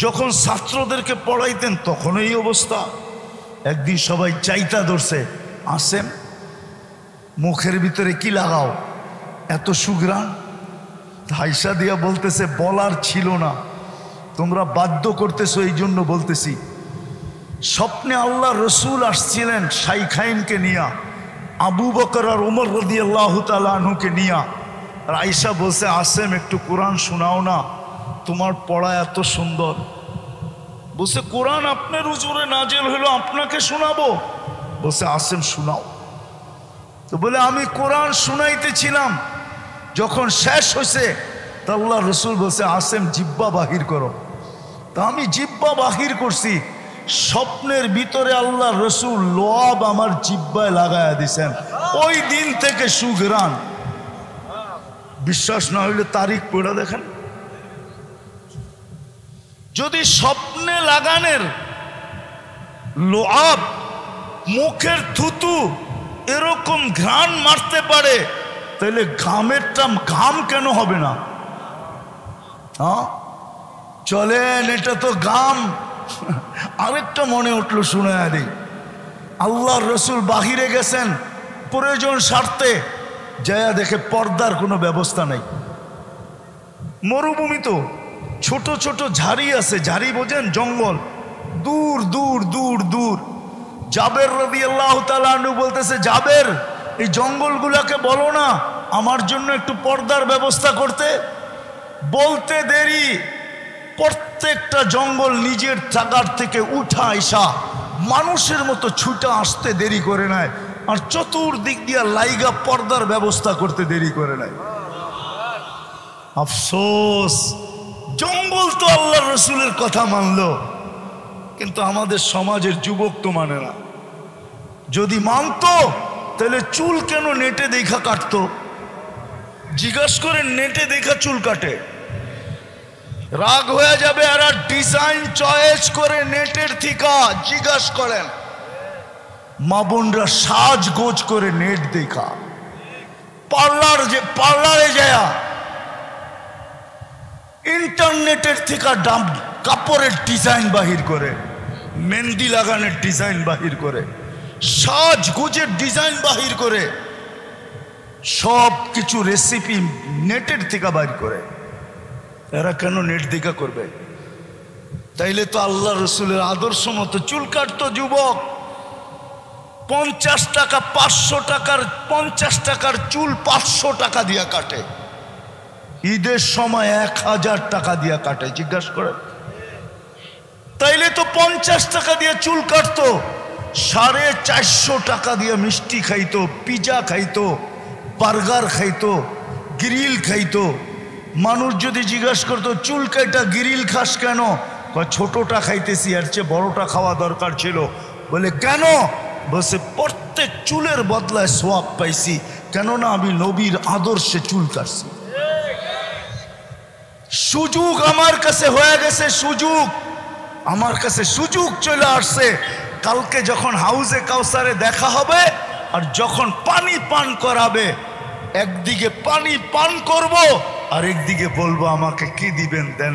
যখন ছাত্রদেরকে পড়াইতেন তখন এই অবস্থা। একদিন সবাই চাইতা ধরছে, আসেন মুখের ভিতরে কি লাগাও, এত সুঘ্রাণ? হাইসা দিয়া বলতেছে, বলার ছিল না, তোমরা বাধ্য করতেছো এই জন্য বলতেছি। স্বপ্নে আল্লাহ রসুল আসছিলেন শাইখাইনকে নিয়া, আবু বকর আর ওমর রাদিয়াল্লাহু তাআলা আনহুকে নিয়া। আর আয়েশা বলছে, আসেম একটু কোরআন শোনাও না, তোমার পড়া এত সুন্দর। বলছে, কোরআন আপনার হুজুরে নাজিল হলো, আপনাকে শোনাবো? বলছে, আসেম শোনাও। তো বলে, আমি কোরআন শুনাইতেছিলাম, যখন শেষ হয়েছে তা আল্লাহ রসুল বলছে, আসেম জিব্বা বাহির করো। তা আমি জিব্বা বাহির করছি, স্বপ্নের ভিতরে আল্লাহ রসুল লোয়াব আমার জিব্বায় লাগায়া দিছেন। ওই দিন থেকে সুঘ্রাণ। বিশ্বাস না হইলে তারিখ পড়ে দেখেন। যদি স্বপ্নে লাগানের লোয়াব মুখের থুতু এরকম ঘ্রাণ মারতে পারে, তাহলে ঘামেরটা ঘাম কেন হবে না? হ্যাঁ চলেন, এটা তো ঘাম। আরেকটা মনে উঠলো, শুনে আরে আল্লাহর রসুল বাহিরে গেছেন প্রয়োজন স্বার্থে, যায়া দেখে পর্দার কোনো ব্যবস্থা নেই। মরুভূমি তো, ছোট ছোট ঝাড়ি আছে, ঝাড়ি বোঝেন, জঙ্গল, দূর দূর দূর দূর। জাবের রাদিয়াল্লাহু তাআলা আনহু বলতেছে, জাবের এই জঙ্গলগুলাকে বলো না আমার জন্য একটু পর্দার ব্যবস্থা করতে। বলতে দেরি, প্রত্যেকটা জঙ্গল নিজের জায়গার থেকে উঠা আইসা মানুষের মতো ছুটা আসতে দেরি করে নেয়, আর চতুর্দিক দিয়া লাইগা পর্দার ব্যবস্থা করতে দেরি করে নেয়। আফসোস, জঙ্গল তো আল্লাহর রসুলের কথা মানলো, কিন্তু আমাদের সমাজের যুবক তো মানে না। যদি মানতো তাহলে চুল কেন নেটে দেখা কাটতো? জিজ্ঞাসা করে নেটে দেখা চুল কাটে, রাগ হয়ে যাবে। আর ডিজাইন চয়েস করে নেটের থিকা জিজ্ঞাসা করেন। মা বোনরা সাজগোজ করে নেট দেখা, পার্লারে যায় ইন্টারনেটের থেকে কাপড়ের ডিজাইন বাহির করে, মেহেন্দি লাগানোর ডিজাইন বাহির করে, সাজগোজের ডিজাইন বাহির করে, সব কিছু রেসিপি নেটের থেকে বাহির করে। এরা কেন নেট দেখা করবে? তাইলে তো আল্লাহ রসুলের আদর্শ মতো চুল কাটতো যুবক। 50 টাকা 500 টাকার 50 টাকার চুল 500 টাকা দিয়া কাটে, ঈদের সময় 1000 টাকা দিয়া কাটে। জিজ্ঞাসা করে, তাইলে তো 50 টাকা দিয়ে চুল কাটতো, 450 টাকা দিয়ে মিষ্টি খাইতো, পিজা খাইতো, বার্গার খাইতো, গ্রিল খাইতো। মানুষ যদি জিজ্ঞাসা করতো চুল কাইটা গ্রিল খাস কেন? ছোটটা খাইতেছি, আর চেয়ে বড়টা খাওয়া দরকার ছিল। বলে কেন? বসে প্রত্যেক চুলের বদলায় সোয়াব পাইছি, কেননা আমি নবীর আদর্শে চুল কাটছি। সুযোগ আমার কাছে হয়ে গেছে, সুযোগ আমার কাছে সুযোগ চলে আসছে। কালকে যখন হাউজে কাউসারে দেখা হবে আর যখন পানি পান করাবে, একদিকে পানি পান করব আর একদিকে বলবো আমাকে কি দিবেন দেন।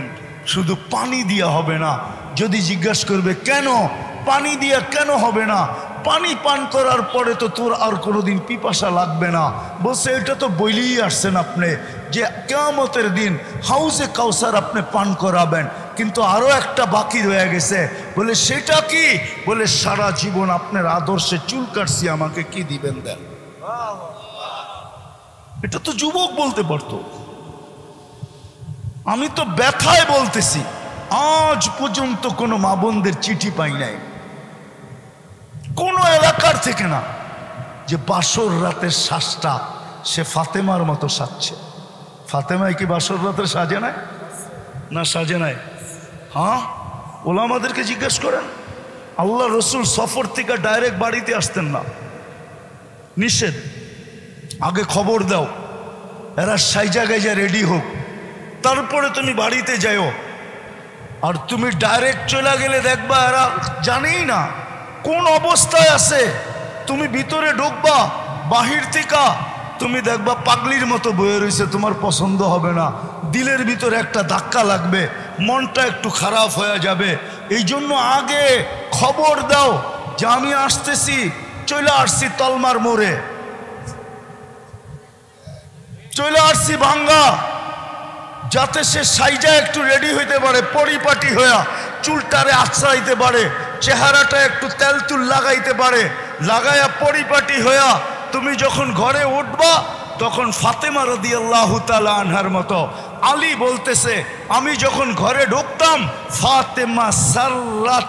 শুধু পানি দিয়া হবে না। যদি জিজ্ঞাসা করবে কেন পানি দিয়া কেন হবে না, পানি পান করার পরে তো তোর আর কোনোদিন পিপাসা লাগবে না। বলছে এটা তো বলেই আসছেন আপনি যে কিয়ামতের দিন হাউজে কাউসার আপনি পান করাবেন, কিন্তু আরো একটা বাকি রয়ে গেছে। বলে সেটা কি? বলে সারা জীবন আপনার আদর্শে চুল কাটছি, আমাকে কি দিবেন দেন। এটা তো যুবক বলতে পারতো। আমি তো ব্যথায় বলতেছি, আজ পর্যন্ত কোনো মা বোনদের চিঠি পাই নাই কোনো এলাকার থেকে না যে বাসর রাতের শ্বাসটা সে ফাতেমার মতো সাজছে। ফাতেমায় কি বাসর রাতের সাজে নাই? না সাজে নাই? হ্যাঁ, ওলামাদেরকে জিজ্ঞেস করেন। আল্লাহ রসুল সফর থেকে ডাইরেক্ট বাড়িতে আসতেন না, নিষেধ। আগে খবর দাও, এরা সাইজা গাইজা রেডি হোক, তারপরে তুমি বাড়িতে যাও। আর তুমি ডাইরেক্ট চলে গেলে দেখবা এরা জানেই না কোন অবস্থায় আছে। তুমি ভিতরে ঢুকবা, বাহির থেকে তুমি দেখবা পাগলির মতো বয়ে রয়েছে, তোমার পছন্দ হবে না, দিলের ভিতরে একটা ধাক্কা লাগবে, মনটা একটু খারাপ হয়ে যাবে। এই জন্য আগে খবর দাও যে আমি আসতেছি, চলে আসছি তলমার মোড়ে, চলে আসছি ভাঙ্গা, যাতে সে সাইজা একটু রেডি হইতে পারে, পরিপাটি হইয়া চুলটারে আছড়াইতে পারে, চেহারাটা একটু তেল তুল লাগাইতে পারে, লাগাইয়া পরিপাটি হইয়া তুমি যখন ঘরে উঠবা তখন ফাতেমা রাদিয়াল্লাহু তাআলা আনহার মতো। আলী বলতেছে আমি যখন ঘরে ঢুকতাম ফাতেমা সাররাত,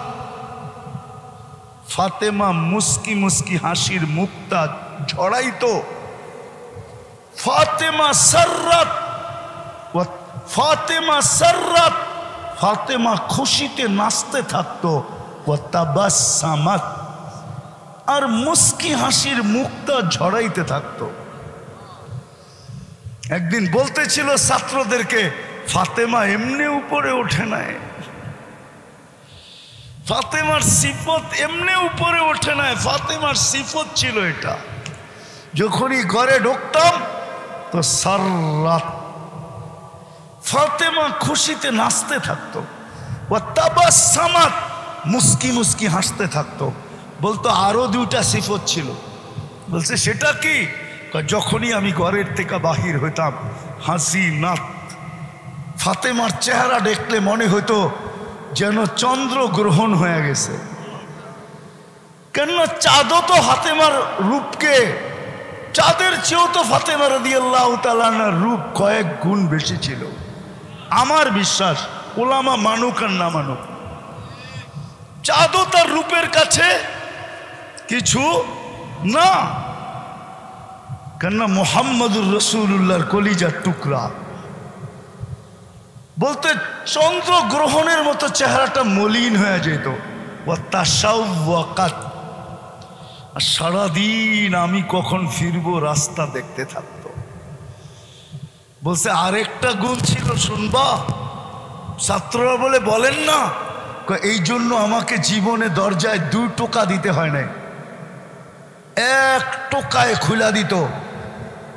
ফাতেমা মুস্কি মুস্কি হাসির মুক্তা ঝড়াইতো। ফাতেমা সাররাত, ফাতেমা সাররাত, ফাতেমা খুশিতে নাচতে থাকতো। ওয়াতাবাসসামাত, আর মুস্কি হাসির মুখটা ঝরাইতে থাকতো। একদিন বলতেছিল ছাত্রদেরকে, ফাতেমা এমনি উপরে ওঠে নাই, ফাতেমার সিফত এমনি উপরে ওঠে নাই, ফাতেমার সিফত ছিল এটা। যখনই ঘরে ঢুকতাম তো সাররাত, ফাতেমা খুশিতে নাচতে থাকতো। ওয়াতাবাসসামাত, মুস্কি মুস্কি হাসতে থাকতো। বলতো আরো দুইটা সিফত ছিল। বলছে সেটা কি? যখনই আমি ঘরের থেকে বাহির হইতাম, হাসিনাত, ফাতেমার চেহারা দেখলে মনে হইতো যেন চন্দ্র গ্রহণ হয়ে গেছে। কেননা চাঁদও তো ফাতেমার রূপকে, চাঁদের চেয়েও তো ফাতেমা রাদিয়াল্লাহু তাআলা আনহার রূপ কয়েক গুণ বেশি ছিল। আমার বিশ্বাস, ওলামা মানুক আর না মানুক, চাঁদও তার রূপের কাছে কিছু না। কেননা মুহাম্মদুর রাসূলুল্লাহর কলিজার টুকরা। বলতে চন্দ্র গ্রহণের মতো চেহারাটা মলিন হয়ে যেত। ওয়াতাশাওয়াকাত, আর সারাদিন আমি কখন ফিরবো রাস্তা দেখতে থাকতো। বলছে আরেকটা গুণ ছিল, শুনবা? ছাত্ররা বলে বলেন না। এই জন্য আমাকে জীবনে দরজায় 2 টোকা দিতে হয় নাই, 1 টোকায় খুলা দিত।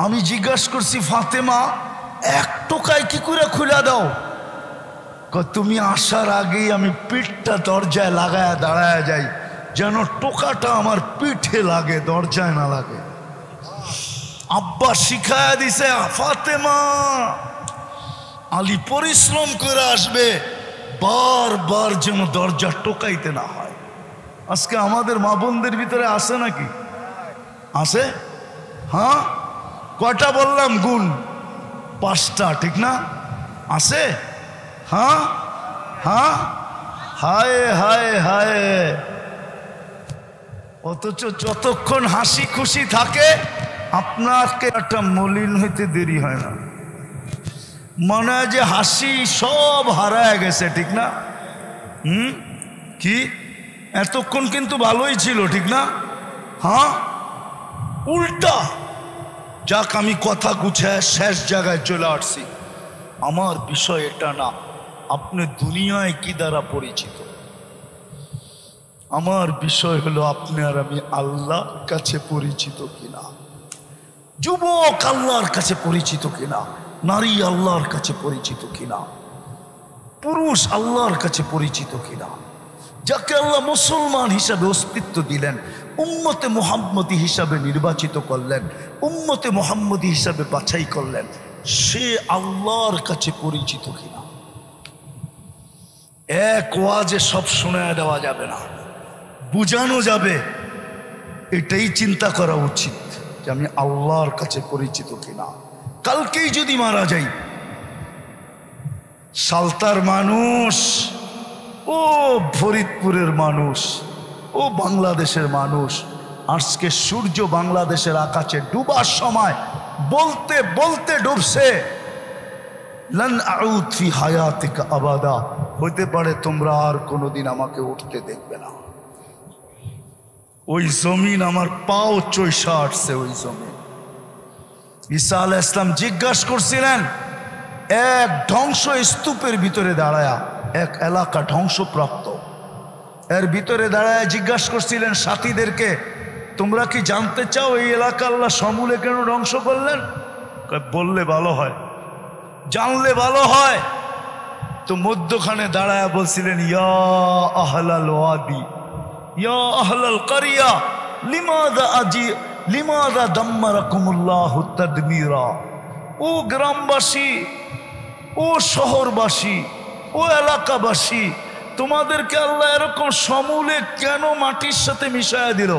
আমি জিজ্ঞাসা করছি, ফাতেমা 1 টোকায় কি করে খুলা দাও? তুমি আসার আগেই আমি পিঠটা দরজায় লাগায় দাঁড়ায় যাই, যেন টোকাটা আমার পিঠে লাগে, দরজায় না লাগে। আব্বা শিখায়া দিছে, ফাতেমা আলী পরিশ্রম করে আসবে, বারবার যেন দরজা টোকাইতে না হয়। আজকে আমাদের মা বোনদের ভিতরে আছে নাকি? আছে? হ্যাঁ, কয়টা বললাম গুণ? 5টা, ঠিক না? আছে? হ্যাঁ হ্যাঁ, হায় হায় হায়। অথচ যতক্ষণ হাসি খুশি থাকে আপনাকে একটা মলিন হইতে দেরি হয় না। মনে হয় যে হাসি সব হারায় গেছে, ঠিক না? কি এতক্ষণ কিন্তু ভালোই ছিল, ঠিক না? হ্যাঁ, উল্টা। যাক, আমি কথা গুছায় শেষ জায়গায় চলে আসছি। আমার বিষয় এটা না, আপনি দুনিয়ায় কি দ্বারা পরিচিত। আমার বিষয় হলো আপনি আর আমি আল্লাহর কাছে পরিচিত কিনা। যুবক আল্লাহর কাছে পরিচিত কিনা, নারী আল্লাহর কাছে পরিচিত কিনা, পুরুষ আল্লাহর কাছে পরিচিত কিনা। যাকে আল্লাহ মুসলমান হিসাবে অস্তিত্ব দিলেন, উম্মতে মুহাম্মদী হিসাবে নির্বাচিত করলেন, উম্মতে মুহাম্মদী হিসাবে বাছাই করলেন, সে আল্লাহর কাছে পরিচিত কিনা। এক ওয়াজে সব শোনায় দেওয়া যাবে না, বুঝানো যাবে। এটাই চিন্তা করা উচিত যে আমি আল্লাহর কাছে পরিচিত কিনা। কালকেই যদি মারা যাই, সালতার মানুষ, ও ফরিদপুরের মানুষ, ও বাংলাদেশের মানুষ, আজকে সূর্য বাংলাদেশের আকাশে ডুবার সময় বলতে বলতে ডুবছে, লান আউদ ফি হায়াতিকা আবাদা, হইতে পারে তোমরা আর কোনোদিন আমাকে উঠতে দেখবে না। ওই জমিন আমার পাও চৈষা আসছে, ওই জমিন। ঈসা আলাইহিস সালাম জিজ্ঞাসা করছিলেন, এক ধ্বংস স্তূপের ভিতরে দাঁড়ায়া, এক এলাকা ধ্বংসপ্রাপ্ত, এর ভিতরে দাঁড়ায় জিজ্ঞাসা করছিলেন সাথীদেরকে, তোমরা কি জানতে চাও এই এলাকা আল্লাহ সমূলে কেন ধ্বংস করলেন? বললে ভালো হয়, জানলে ভালো হয়। তো মধ্যখানে দাঁড়ায় বলছিলেন, ইয়া আহলাল ওয়াদি, ইয়া আহলাল কারিয়া, লিমাযা দাম্মারাকুমুল্লাহু তাদমীরা। ও গ্রামবাসী, ও শহরবাসী, ও এলাকাবাসী, তোমাদেরকে আল্লাহ এরকম সমূলে কেন মাটির সাথে মিশায়া দিল?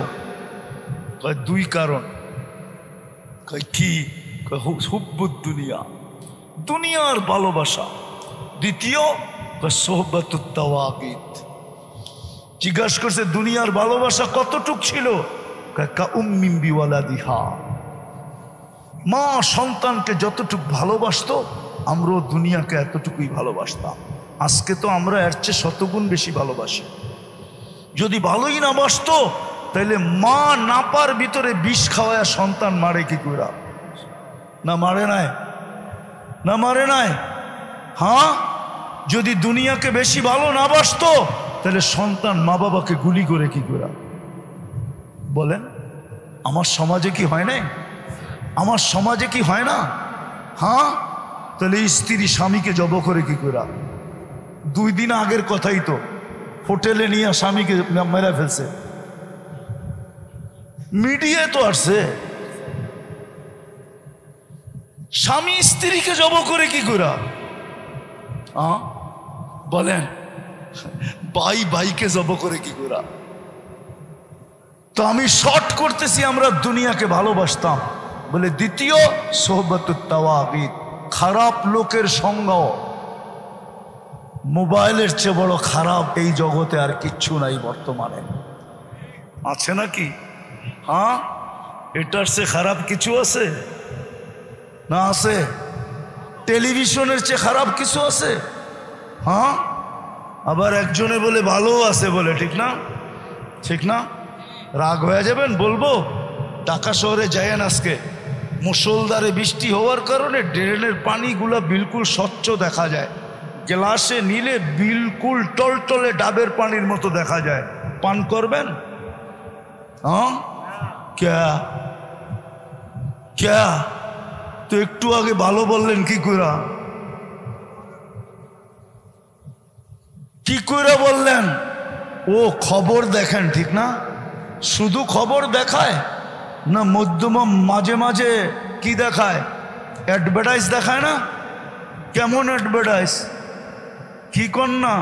দুই কারণ। কি? হুব্বুদ দুনিয়া, দুনিয়ার ভালোবাসা। দ্বিতীয়, সোহবতুত তাওয়াগিত। জিজ্ঞাসা করছে দুনিয়ার ভালোবাসা কতটুক ছিল? কাউম্মিন বিওয়ালাদিহা, মা সন্তানকে যতটুকু ভালোবাসতো আমরাও দুনিয়াকে এতটুকুই ভালোবাসতাম। আজকে তো আমরা এর চেয়ে শতগুণ বেশি ভালোবাসি। যদি ভালোই না বাসতো তাইলে মা নাপার ভিতরে বিষ খাওয়ায় সন্তান মারে কি করে? না মারে নাই? না মারে নাই? হ্যাঁ, যদি দুনিয়াকে বেশি ভালো না বাসতো তাহলে সন্তান মা বাবাকে গুলি করে কি করে? বলেন, আমার সমাজে কি হয় নাই? আমার সমাজে কি হয় না? হ্যাঁ, তাহলে স্ত্রী স্বামীকে জব করে কি করে? 2 দিন আগের কথাই তো, হোটেলে নিয়ে স্বামীকে মেরে ফেলছে, মিডিয়ায় তো আসছে। স্বামী স্ত্রীকে জব করে কি করে? বলেন, ভাই ভাইকে জব করে কি করে? তো আমি শর্ট করতেছি, আমরা দুনিয়াকে ভালোবাসতাম বলে। দ্বিতীয়, সোহবতুত তাওয়াগিদ, খারাপ লোকের সঙ্গ। মোবাইলের চেয়ে বড় খারাপ এই জগতে আর কিচ্ছু নাই বর্তমানে, আছে নাকি? হ্যাঁ, এটার চেয়ে খারাপ কিছু আছে না? আছে। টেলিভিশনের চেয়ে খারাপ কিছু আছে? হ্যাঁ, আবার একজনে বলে ভালো আছে বলে, ঠিক না? ঠিক না? রাগ হয়ে যাবেন, বলবো ঢাকা শহরে যায়েন, আজকে মুষলধারে বৃষ্টি হওয়ার কারণে ড্রেনের পানিগুলা বিলকুল স্বচ্ছ দেখা যায়, গ্লাসে নিলে বিলকুল টলটলে ডাবের পানির মতো দেখা যায়। পান করবেন? হ্যাঁ, ক্যা ক্যা তো একটু আগে ভালো বললেন, কি কইরা? কি কইরা বললেন? ও খবর দেখেন, ঠিক না? শুধু খবর দেখায় না, মধ্যমা মাঝে মাঝে কি দেখায়? অ্যাডভার্টাইজ দেখায় না? কেমন অ্যাডভার্টাইজ? কি কর না,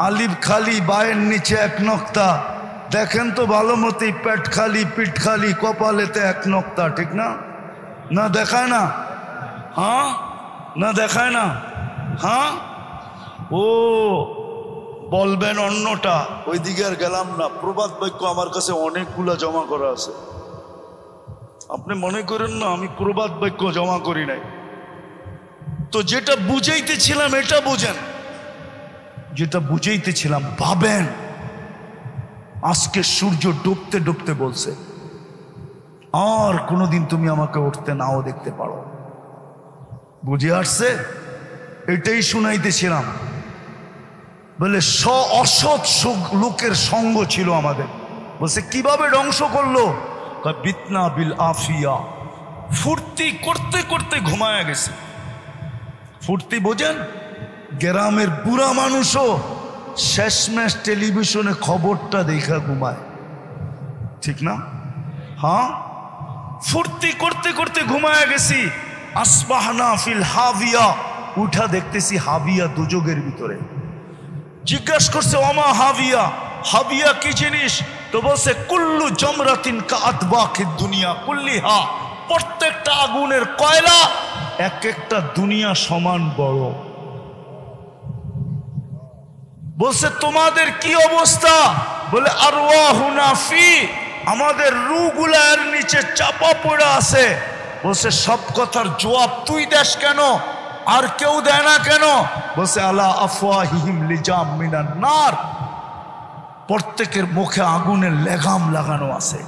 আলিফ খালি বায়ের নিচে 1 নক্তা, দেখেন তো ভালো মতোই, পেট খালি পিঠ খালি কপালেতে 1 নক্তা, ঠিক না? না দেখায় না? হ্যাঁ, না দেখায় না? হ্যাঁ, ও বলবেন অন্যটা, ওইদিকে আর গেলাম না। প্রবাদ বাক্য আমার কাছে অনেকগুলা জমা করা আছে, আপনি মনে করেন না আমি প্রবাদ বাক্য জমা করি নাই। তো যেটা বুঝাইতেছিলাম এটা বুঝেন, যেটা বুঝাইতেছিলাম ভাবেন। আজকে সূর্য ডুবতে ডুবতে বলছে, আর কোনোদিন তুমি আমাকে উঠতে নাও দেখতে পারো। বুঝে আসছে? এটাই শুনাইতেছিলাম। বলে অসৎ লোকের সঙ্গ ছিল আমাদের। বলছে কিভাবে ধ্বংস করলো? বিতনা বিল আফিয়া, ফুর্তি করতে করতে ঘুমায়া গেছে। ফুর্তি বোঝেন? গ্রামের বুড়া মানুষও শেষমেশ টেলিভিশনে খবরটা দেখা ঘুমায়, ঠিক না? হ্যাঁ, ফুর্তি করতে করতে ঘুমায়া গেছি। আসবাহনা ফিল হাবিয়া, উঠা দেখতেছি হাবিয়া দুযোগের ভিতরে। জিজ্ঞাসা করছে ওমা হাবিয়া, হাবিয়া কি জিনিস? তো বলছে কুল্লু জমরাতিন কাআতবাকিদ দুনিয়া কুল্লিহা, প্রত্যেকটা আগুনের কয়লা এক একটা দুনিয়া সমান বড়। বলছে তোমাদের কি অবস্থা? বলে আরওয়াহুনা ফি, আমাদের রূহগুলা এর নিচে চাপা পড়ে আছে। বলছে সব কথার জবাব তুই দেস কেন, আর কেউ দেয় না কেন? বলছে আলা আফওয়াহিহিম লিজাম মিনান নার, প্রত্যেকের মুখে আগুনের লেগাম লাগানো আছে।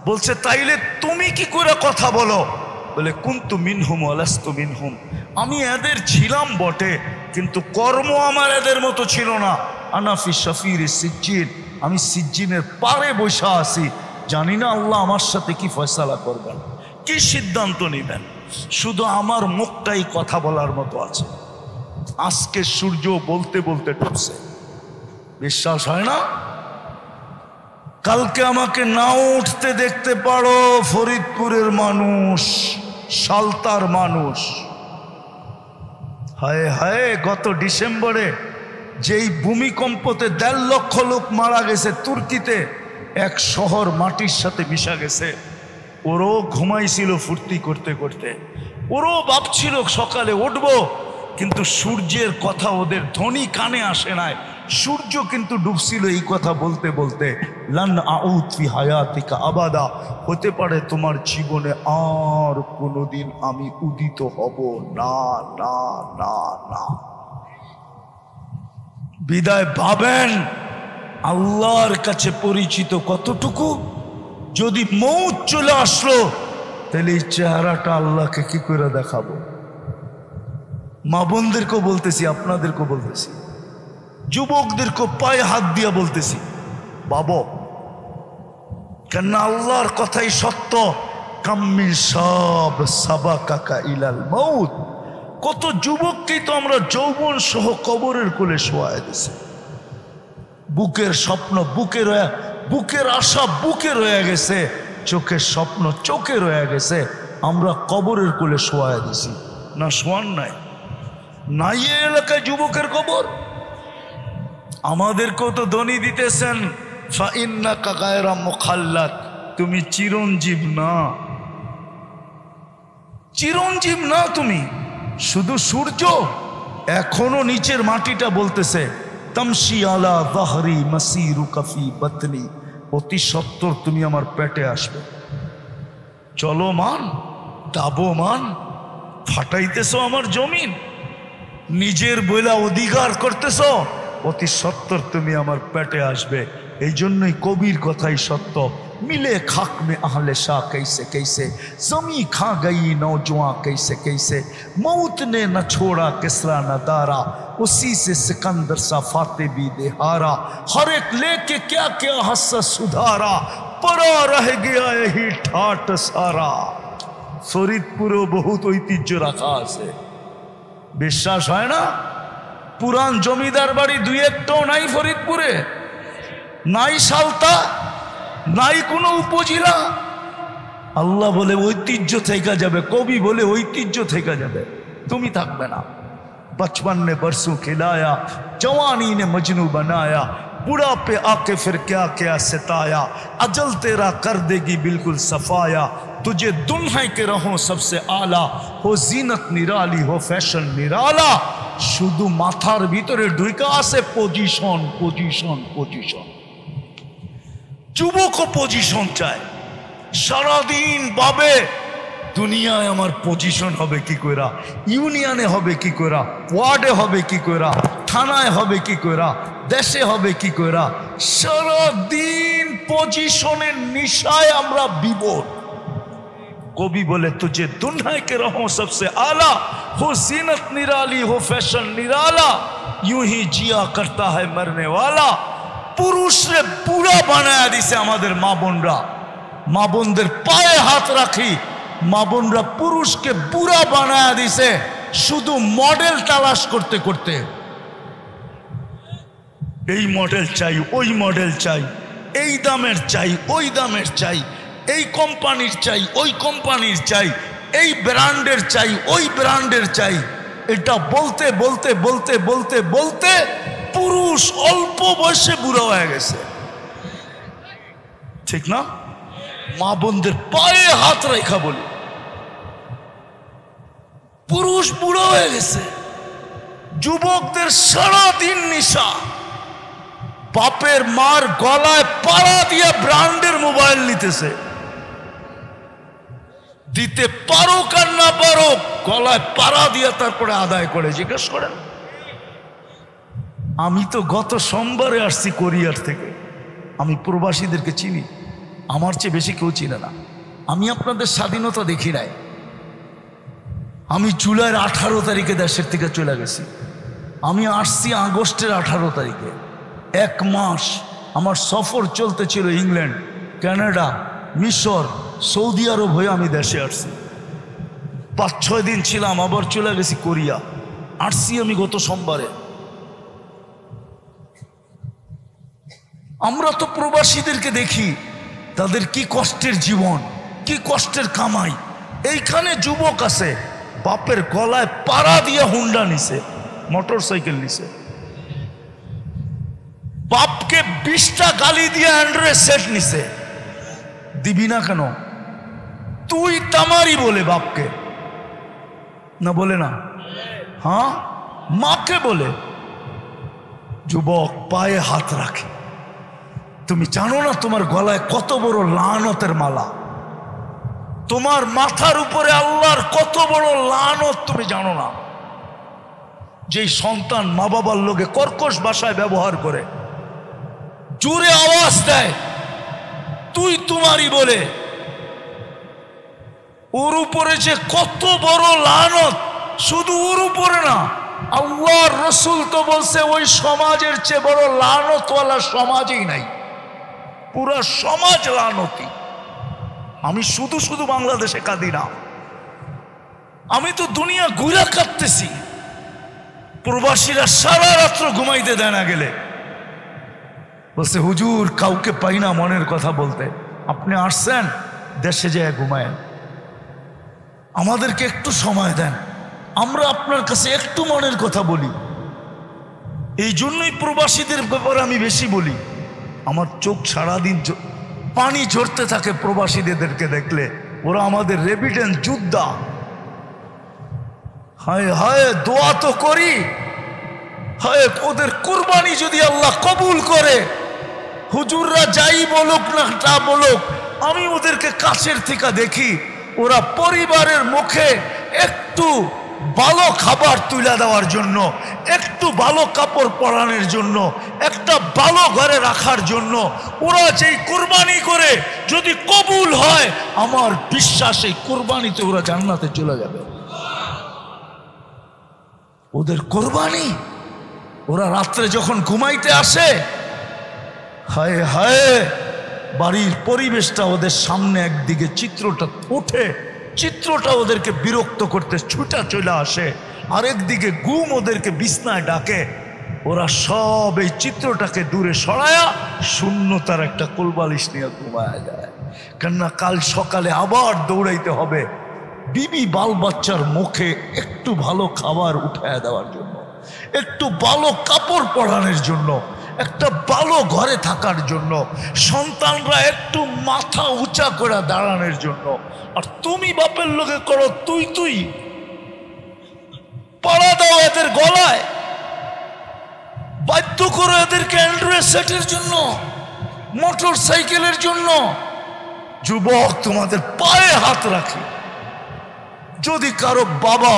বলছে তাইলে তুমি কি করে কথা বলো? বলে কুনতু মিনহুম ওয়ালাস্তু মিনহুম, আমি এদের ছিলাম বটে কিন্তু কর্ম আমার এদের মতো ছিল না। আনা ফি শাফির সিজ্জিন, আমি সিজ্জিনের পারে বসা আছি, জানি না আল্লাহ আমার সাথে কি ফয়সালা করবেন, কি সিদ্ধান্ত নেবেন। শুধু আমার মুখটাই কথা বলার মতো আছে। আজকে সূর্য বলতে বলতে ডুবছে, বিশ্বাস হয় না? কালকে আমাকে নাও উঠতে দেখতে পারো, ফরিদপুরের মানুষ, সালতার মানুষ। হায় হায়, গত ডিসেম্বরে যেই ভূমিকম্পতে 1.5 লক্ষ লোক মারা গেছে তুর্কিতে, এক শহর মাটির সাথে মিশা গেছে। ওরও ঘুমাইছিল ফুর্তি করতে করতে, ওরও ভাবছিল সকালে উঠবো, কিন্তু সূর্যের কথা ওদের ধ্বনি কানে আসে নাই। সূর্য কিন্তু ডুবছিল এই কথা বলতে বলতে, লান আউদ ফি হায়াতিকা আবাদা, হতে পারে তোমার জীবনে আর কোনোদিন আমি উদিত হব না না না না। বিদায় ভাবেন আল্লাহর কাছে পরিচিত কতটুকু? যদি মৌত চলে আসলো তাহলে এই চেহারাটা আল্লাহকে কি করে দেখাবো? মা বোনদেরকেও বলতেছি, আপনাদেরকেও বলতেছি, যুবকদেরকেও পায়ে হাত দিয়া বলতেছি, বাবা, কেন আল্লাহর কথাই সত্য। কাম্মি সব সাবা কাকা ইলাল মৌত। কত যুবককেই তো আমরা যৌবন সহ কবরের কোলে শোয়ায় দিছি। বুকের স্বপ্ন বুকের আশা বুকে রয়ে গেছে, চোখের স্বপ্ন চোখে রয়ে গেছে, আমরা কবরের কোলে শোয়ায় দিছি। না শোয়ান নাই? নাই এ এলাকায় যুবকের কবর? আমাদেরকেও তো ধ্বনি দিতেছেন, ফাইন্নাকা গায়রা মুখাল্লাদ, তুমি চিরঞ্জীব না, চিরঞ্জীব না তুমি, শুধু সূর্য। এখনো নিচের মাটিটা বলতেছে, তামশি আলা যাহরি মাসিরুকা ফি বাতনি, অতি সত্বর তুমি আমার পেটে আসবে। চলমান দাবমান ফাটাইতেছ আমার জমিন, নিজের বইলা অধিকার করতেছ, অতি সত্বর তুমি আমার পেটে আসবে। এই জন্যই কবির কথাই সত্য, मिले खाक में अहले शाह कैसे कैसे, जमी खा गई नौजवान कैसे कैसे, मौत ने न छोड़ा किसरा न दारा, उसी से सिकंदर सा फाते भी दे हारा, हर एक लेके क्या क्या हस्सा सुधारा, पड़ा रह गया यही ठाट सारा। ফরিদপুরে বহুত ঐতিহ্য রাখা আছে, বিশ্বাস হয় না? পুরান জমিদার বাড়ি দুই একটাও নাই ফরিদপুরে, নাই সালতা, নাই কোনো উপজেলা। আল্লাহ বলে ঐতিহ্য থেকে যাবে, কবি বলে ঐতিহ্য থেকে যাবে, তুমি থাকবে না। बचपन ने बरसों खिलाया, जवानी ने मजनू बनाया, बुढ़ापे आके फिर क्या क्या सताया, अजल तेरा कर देगी बिल्कुल सफाया, तुझे दुल्हन के रहो सबसे आला, हो जीनत निराली हो फैशन निराला, शुद्ध माथार भीतरे ढुका आसे पोजिशन पोजिशन पोजिशन। যুবক পজিশন চায়, সারাদিন ভাবে দুনিয়ায় আমার পজিশন হবে কি কইরা, ইউনিয়নে হবে কি কইরা, ওয়ার্ডে হবে কি কইরা, থানায় হবে কি কইরা, দেশে হবে কি কইরা। সারাদিন পজিশনের নিশায় আমরা বিভোর। কবি বলে, তুঝে দুনিয়া के रहो सबसे आला, हो जीनत निराली हो फैशन निराला, यूं ही जिया करता है मरने वाला। পুরুষরে বুড়া বানায় দিছে আমাদের মা বোনরা। মা বোনদের পায়ে হাত রাখি, মা বোনরা পুরুষকে বুড়া বানায় দিছে শুধু মডেল তালাশ করতে করতে। এই মডেল চাই, ওই মডেল চাই, এই দামের চাই, ওই দামের চাই, এই কোম্পানির চাই, ওই কোম্পানির চাই, এই ব্র্যান্ডের চাই, ওই ব্র্যান্ডের চাই। এটা বলতে বলতে বলতে বলতে বলতে পুরুষ অল্প বয়সে বুড়া হয়ে গেছে, ঠিক না? মা বোনদের পায়ে হাত রেখা বলি, পুরুষ বুড়া হয়ে গেছে। যুবকদের সারাদিন নিশা, বাপের মার গলায় পাড়া দিয়ে ব্র্যান্ডের মোবাইল নিতেছে, দিতে পারো আর না পারো গলায় পাড়া দিয়ে তারপরে আদায় করে। জিজ্ঞেস করেন, আমি তো গত সোমবারে আসছি কোরিয়ার থেকে, আমি প্রবাসীদেরকে চিনি, আমার চেয়ে বেশি কেউ চিনে না। আমি আপনাদের স্বাধীনতা দেখি নাই, আমি জুলাইয়ের 18 তারিখে দেশের থেকে চলে গেছি, আমি আসছি আগস্টের 18 তারিখে। 1 মাস আমার সফর চলতে ছিল, ইংল্যান্ড, কানাডা, মিশর, সৌদি আরব হয়ে আমি দেশে আসছি। 5-6 দিন ছিলাম, আবার চলে গেছি কোরিয়া। আসছি আমি গত সোমবারে। আমরা তো প্রবাসীদেরকে দেখি, তাদের কি কষ্টের জীবন, কি কষ্টের কামাই। এইখানে যুবক আছে, বাপের গলায় পাড়া দিয়ে হুন্ডা নিছে, মোটর সাইকেল নিছে, বাপকে 20টা গালি দিয়ে অ্যান্ড্রয়েড সেট নিছে। দিবি না কেন? তুই তামারি বলে বাপকে, না বলে না? হ্যাঁ, মাকে বলে। যুবক পায়ে হাত রাখে, তুমি জানো না তোমার গলায় কত বড় লানতের মালা, তোমার মাথার উপরে আল্লাহর কত বড় লানত তুমি জানো না? যেই সন্তান মা বাবার লোকে কর্কশ ভাষায় ব্যবহার করে, জোরে আওয়াজ দেয় তুই তোমারই বলে, ওর উপরে যে কত বড় লানত, শুধু ওর উপরে না, আল্লাহর রসুল তো বলছে ওই সমাজের চেয়ে বড় লানতওয়ালা সমাজই নাই, পুরা সমাজ লানতি। আমি শুধু শুধু বাংলাদেশে কাঁদি না, আমি তো দুনিয়া ঘুরা কাঁদতেছি। প্রবাসীরা সারা রাত্র ঘুমাইতে দেয় না, গেলে বলছে হুজুর কাউকে পাই না মনের কথা বলতে, আপনি আসছেন দেশে যেয়ে ঘুমায়েন, আমাদেরকে একটু সময় দেন, আমরা আপনার কাছে একটু মনের কথা বলি। এই জন্যই প্রবাসীদের ব্যাপারে আমি বেশি বলি। আমার চোখ সারাদিন পানি ঝরতে থাকে প্রবাসীদেরকে দেখলে, ওরা আমাদের রেভিডেন্স যোদ্ধা। হায় হায় দোয়া তো করি, হায় ওদের কুরবানি যদি আল্লাহ কবুল করে, হুজুররা যাই বলুক না তা বলুক, আমি ওদেরকে কাছের থেকে দেখি, ওরা পরিবারের মুখে একটু ভালো খাবার তুলে দেওয়ার জন্য, একটু ভালো কাপড় পরানোর জন্য, একটা ভালো ঘরে রাখার জন্য ওরা যেই কুরবানি করে, যদি কবুল হয় আমার বিশ্বাস এই কুরবানিতে ওরা জান্নাতে চলে যাবে। ওদের কুরবানি, ওরা রাত্রে যখন ঘুমাইতে আসে, হায় হায় বাড়ির পরিবেশটা ওদের সামনে একদিকে চিত্রটা ওঠে, চিত্রটা ওদেরকে বিরক্ত করতে ছুটা চলে আসে, আরেকদিকে ঘুম ওদেরকে বিছনায় ডাকে। ওরা সব এই চিত্রটাকে দূরে সরায়া শূন্যতার একটা কোলবালিশ নিয়ে ঘুমায়া যায়। কেননা কাল সকালে আবার দৌড়াইতে হবে বিবি বাল বাচ্চার মুখে একটু ভালো খাবার উঠায়া দেওয়ার জন্য, একটু ভালো কাপড় পরানোর জন্য, একটা ভালো ঘরে থাকার জন্য, সন্তানরা একটু মাথা উঁচা করে দাঁড়ানোর জন্য। আর তুমি বাপের লোকে করো তুই তুই, পাড়া দাও এদের গলায়, বাধ্য করো এদেরকে অ্যান্ড্রয়েড সেটের জন্য, মোটর সাইকেলের জন্য। যুবক তোমাদের পায়ে হাত রাখি, যদি কারো বাবা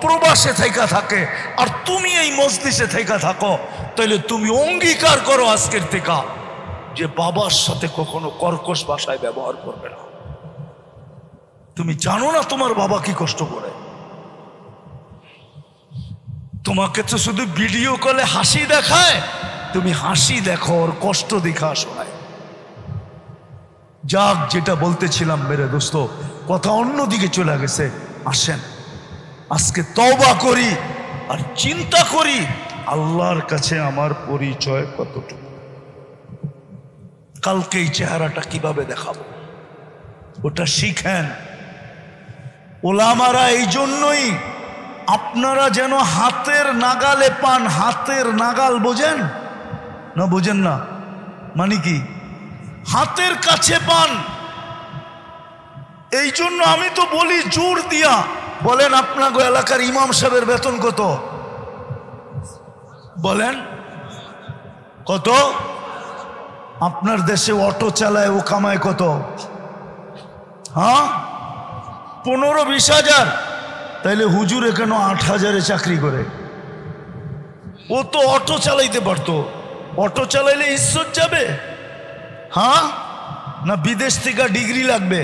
প্রবাসে থেকে থাকে আর তুমি এই মজলিসে থেকে থাকো, তাহলে তুমি অঙ্গীকার করো আজকের থেকে যে বাবার সাথে কখনো কর্কশ ভাষায় ব্যবহার করবে না। তুমি জানো না তোমার বাবা কি কষ্ট করে, তোমাকে তো শুধু ভিডিও কলে হাসি দেখায়, তুমি হাসি দেখো ওর কষ্ট দেখা শোনায়। যাক, যেটা বলতেছিলাম মেরে দোস্ত, কথা অন্যদিকে চলে গেছে। আসেন আজকে তওবা করি আর চিন্তা করি আল্লাহর কাছে আমার পরিচয় কতটুকু, কালকে এই চেহারাটা কিভাবে দেখাবো ওটা শিখেন। ওলামারা এই জন্যই আপনারা যেন হাতের নাগালে পান। হাতের নাগাল বোঝেন না? বোঝেন না মানে কি? হাতের কাছে পান। এই জন্য আমি তো বলি জোর দিয়া, বলেন আপনার এলাকার ইমাম সাহেবের বেতন কত? বলেন কত? আপনার দেশে অটো চালায় ও কামায় কত? হ্যাঁ, 15-20 হাজার। তাইলে হুজুর এখানে 8,000-এ চাকরি করে। ও তো অটো চালাইতে পারতো। অটো চালাইলে ইজ্জত যাবে? হ্যাঁ না, বিদেশ থেকে ডিগ্রি লাগবে?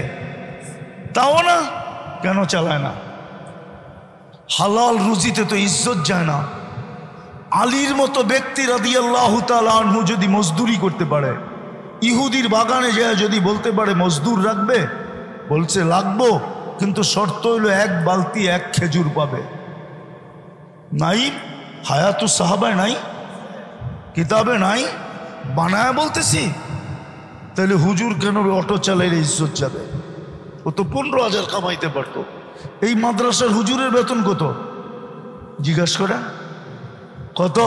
তাও না, কেন চালায় না? হালাল রুজিতে তো ইজ্জত যায় না। আলীর মতো ব্যক্তি রাদিয়াল্লাহু তাআলা আনহু যদি মজদুরি করতে পারে, ইহুদির বাগানে যায় যদি বলতে পারে মজদুর রাখবে, বলছে লাগবো, কিন্তু শর্ত হইলো 1 বালতি 1 খেজুর পাবে। নাই, হায়াতুস সাহাবায় নাই, কিতাবে নাই, বানায় বলতেছি। তাহলে হুজুর কেন অটো চালাইলে ইজ্জত যাবে? ও তো 15,000 কামাইতে পারতো। এই মাদ্রাসার হুজুরের বেতন কত জিজ্ঞাসা করে? কত?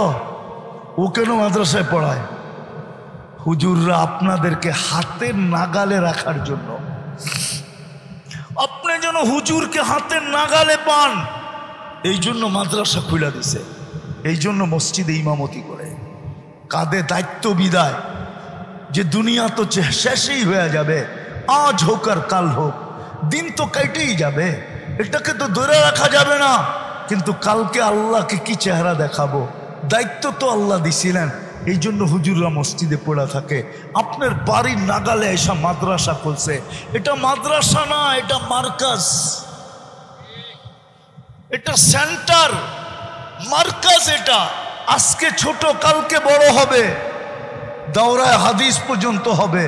ও কেন মাদ্রাসায় পড়ায়? হুজুররা আপনাদেরকে হাতের নাগালে রাখার জন্য, আপনি যেন হুজুরকে হাতের নাগালে পান, এই জন্য মাদ্রাসা খুলে দিছে, এই জন্য মসজিদে ইমামতি করে। কাঁধে দায়িত্ব বিদায় যে দুনিয়া তো শেষই হয়ে যাবে, আজ হোক আর কাল হোক, দিন তো কেটেই যাবে, এটাকে তো ধরে রাখা যাবে না। কিন্তু কালকে আল্লাহকে কি চেহারা দেখাবো? দায়িত্ব তো আল্লাহ দিছিলেন, এই জন্য হুজুররা মসজিদে পড়া থাকে। আপনার বাড়ির নাগালে এসা মাদ্রাসা খুলছে, এটা মাদ্রাসা না, এটা মার্কাজ, এটা সেন্টার, মার্কাজ। এটা আজকে ছোট, কালকে বড় হবে, দাওরায়ে হাদিস পর্যন্ত হবে।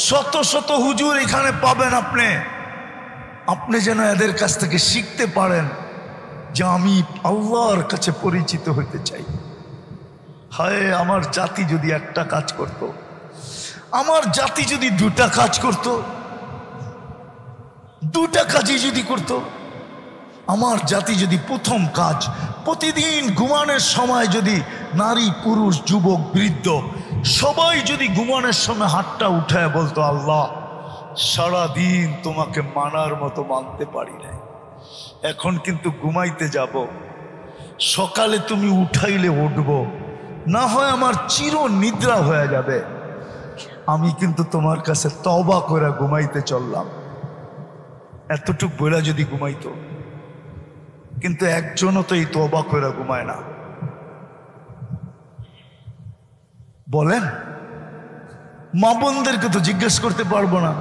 শত শত হুজুর এখানে পাবেন আপনি। আপনি যেন এদের কাছ থেকে শিখতে পারেন যে আমি আল্লাহর কাছে পরিচিত হইতে চাই। হায়, আমার জাতি যদি একটা কাজ করত, আমার জাতি যদি দুটা কাজ করত, দুটা কাজই যদি করত, আমার জাতি যদি প্রথম কাজ প্রতিদিন ঘুমানোর সময় যদি নারী পুরুষ যুবক বৃদ্ধ সবাই যদি ঘুমানোর সময় হাতটা উঠায় বলতো, আল্লাহ সারাদিন তোমাকে মানার মতো মানতে পারি না, এখন কিন্তু ঘুমাইতে যাব, সকালে তুমি উঠাইলে উঠব, না হয় আমার চির নিদ্রা হয়ে যাবে, আমি কিন্তু তোমার কাছে তওবা করে ঘুমাইতে চললাম। এতটুক বইলা যদি ঘুমাইতো, কিন্তু একজনও তো এই তওবা করে ঘুমায় না। বলেন, মা বোনদেরকে তো জিজ্ঞেস করতে পারবো না।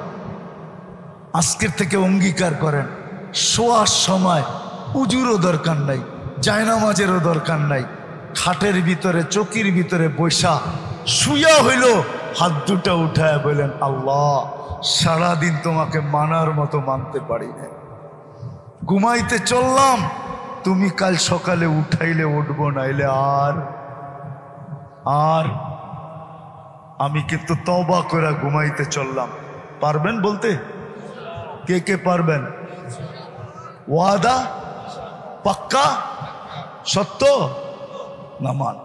আজকের থেকে অঙ্গীকার করেন, শোয়ার সময় উজুরও দরকার নাই, জায়নামাজেরও দরকার নাই, খাটের ভিতরে চকির ভিতরে বৈশা শুয়া হইল, হাত দুটা উঠায় বলেন, আল্লাহ সারাদিন তোমাকে মানার মতো মানতে পারি না, ঘুমাইতে চললাম, তুমি কাল সকালে উঠাইলে উঠবো, নাইলে আর আমি কিন্তু তওবা করে ঘুমাইতে চললাম। পারবেন বলতে? কে কে পারবেন? ওয়াদা পাক্কা সত্য নামান,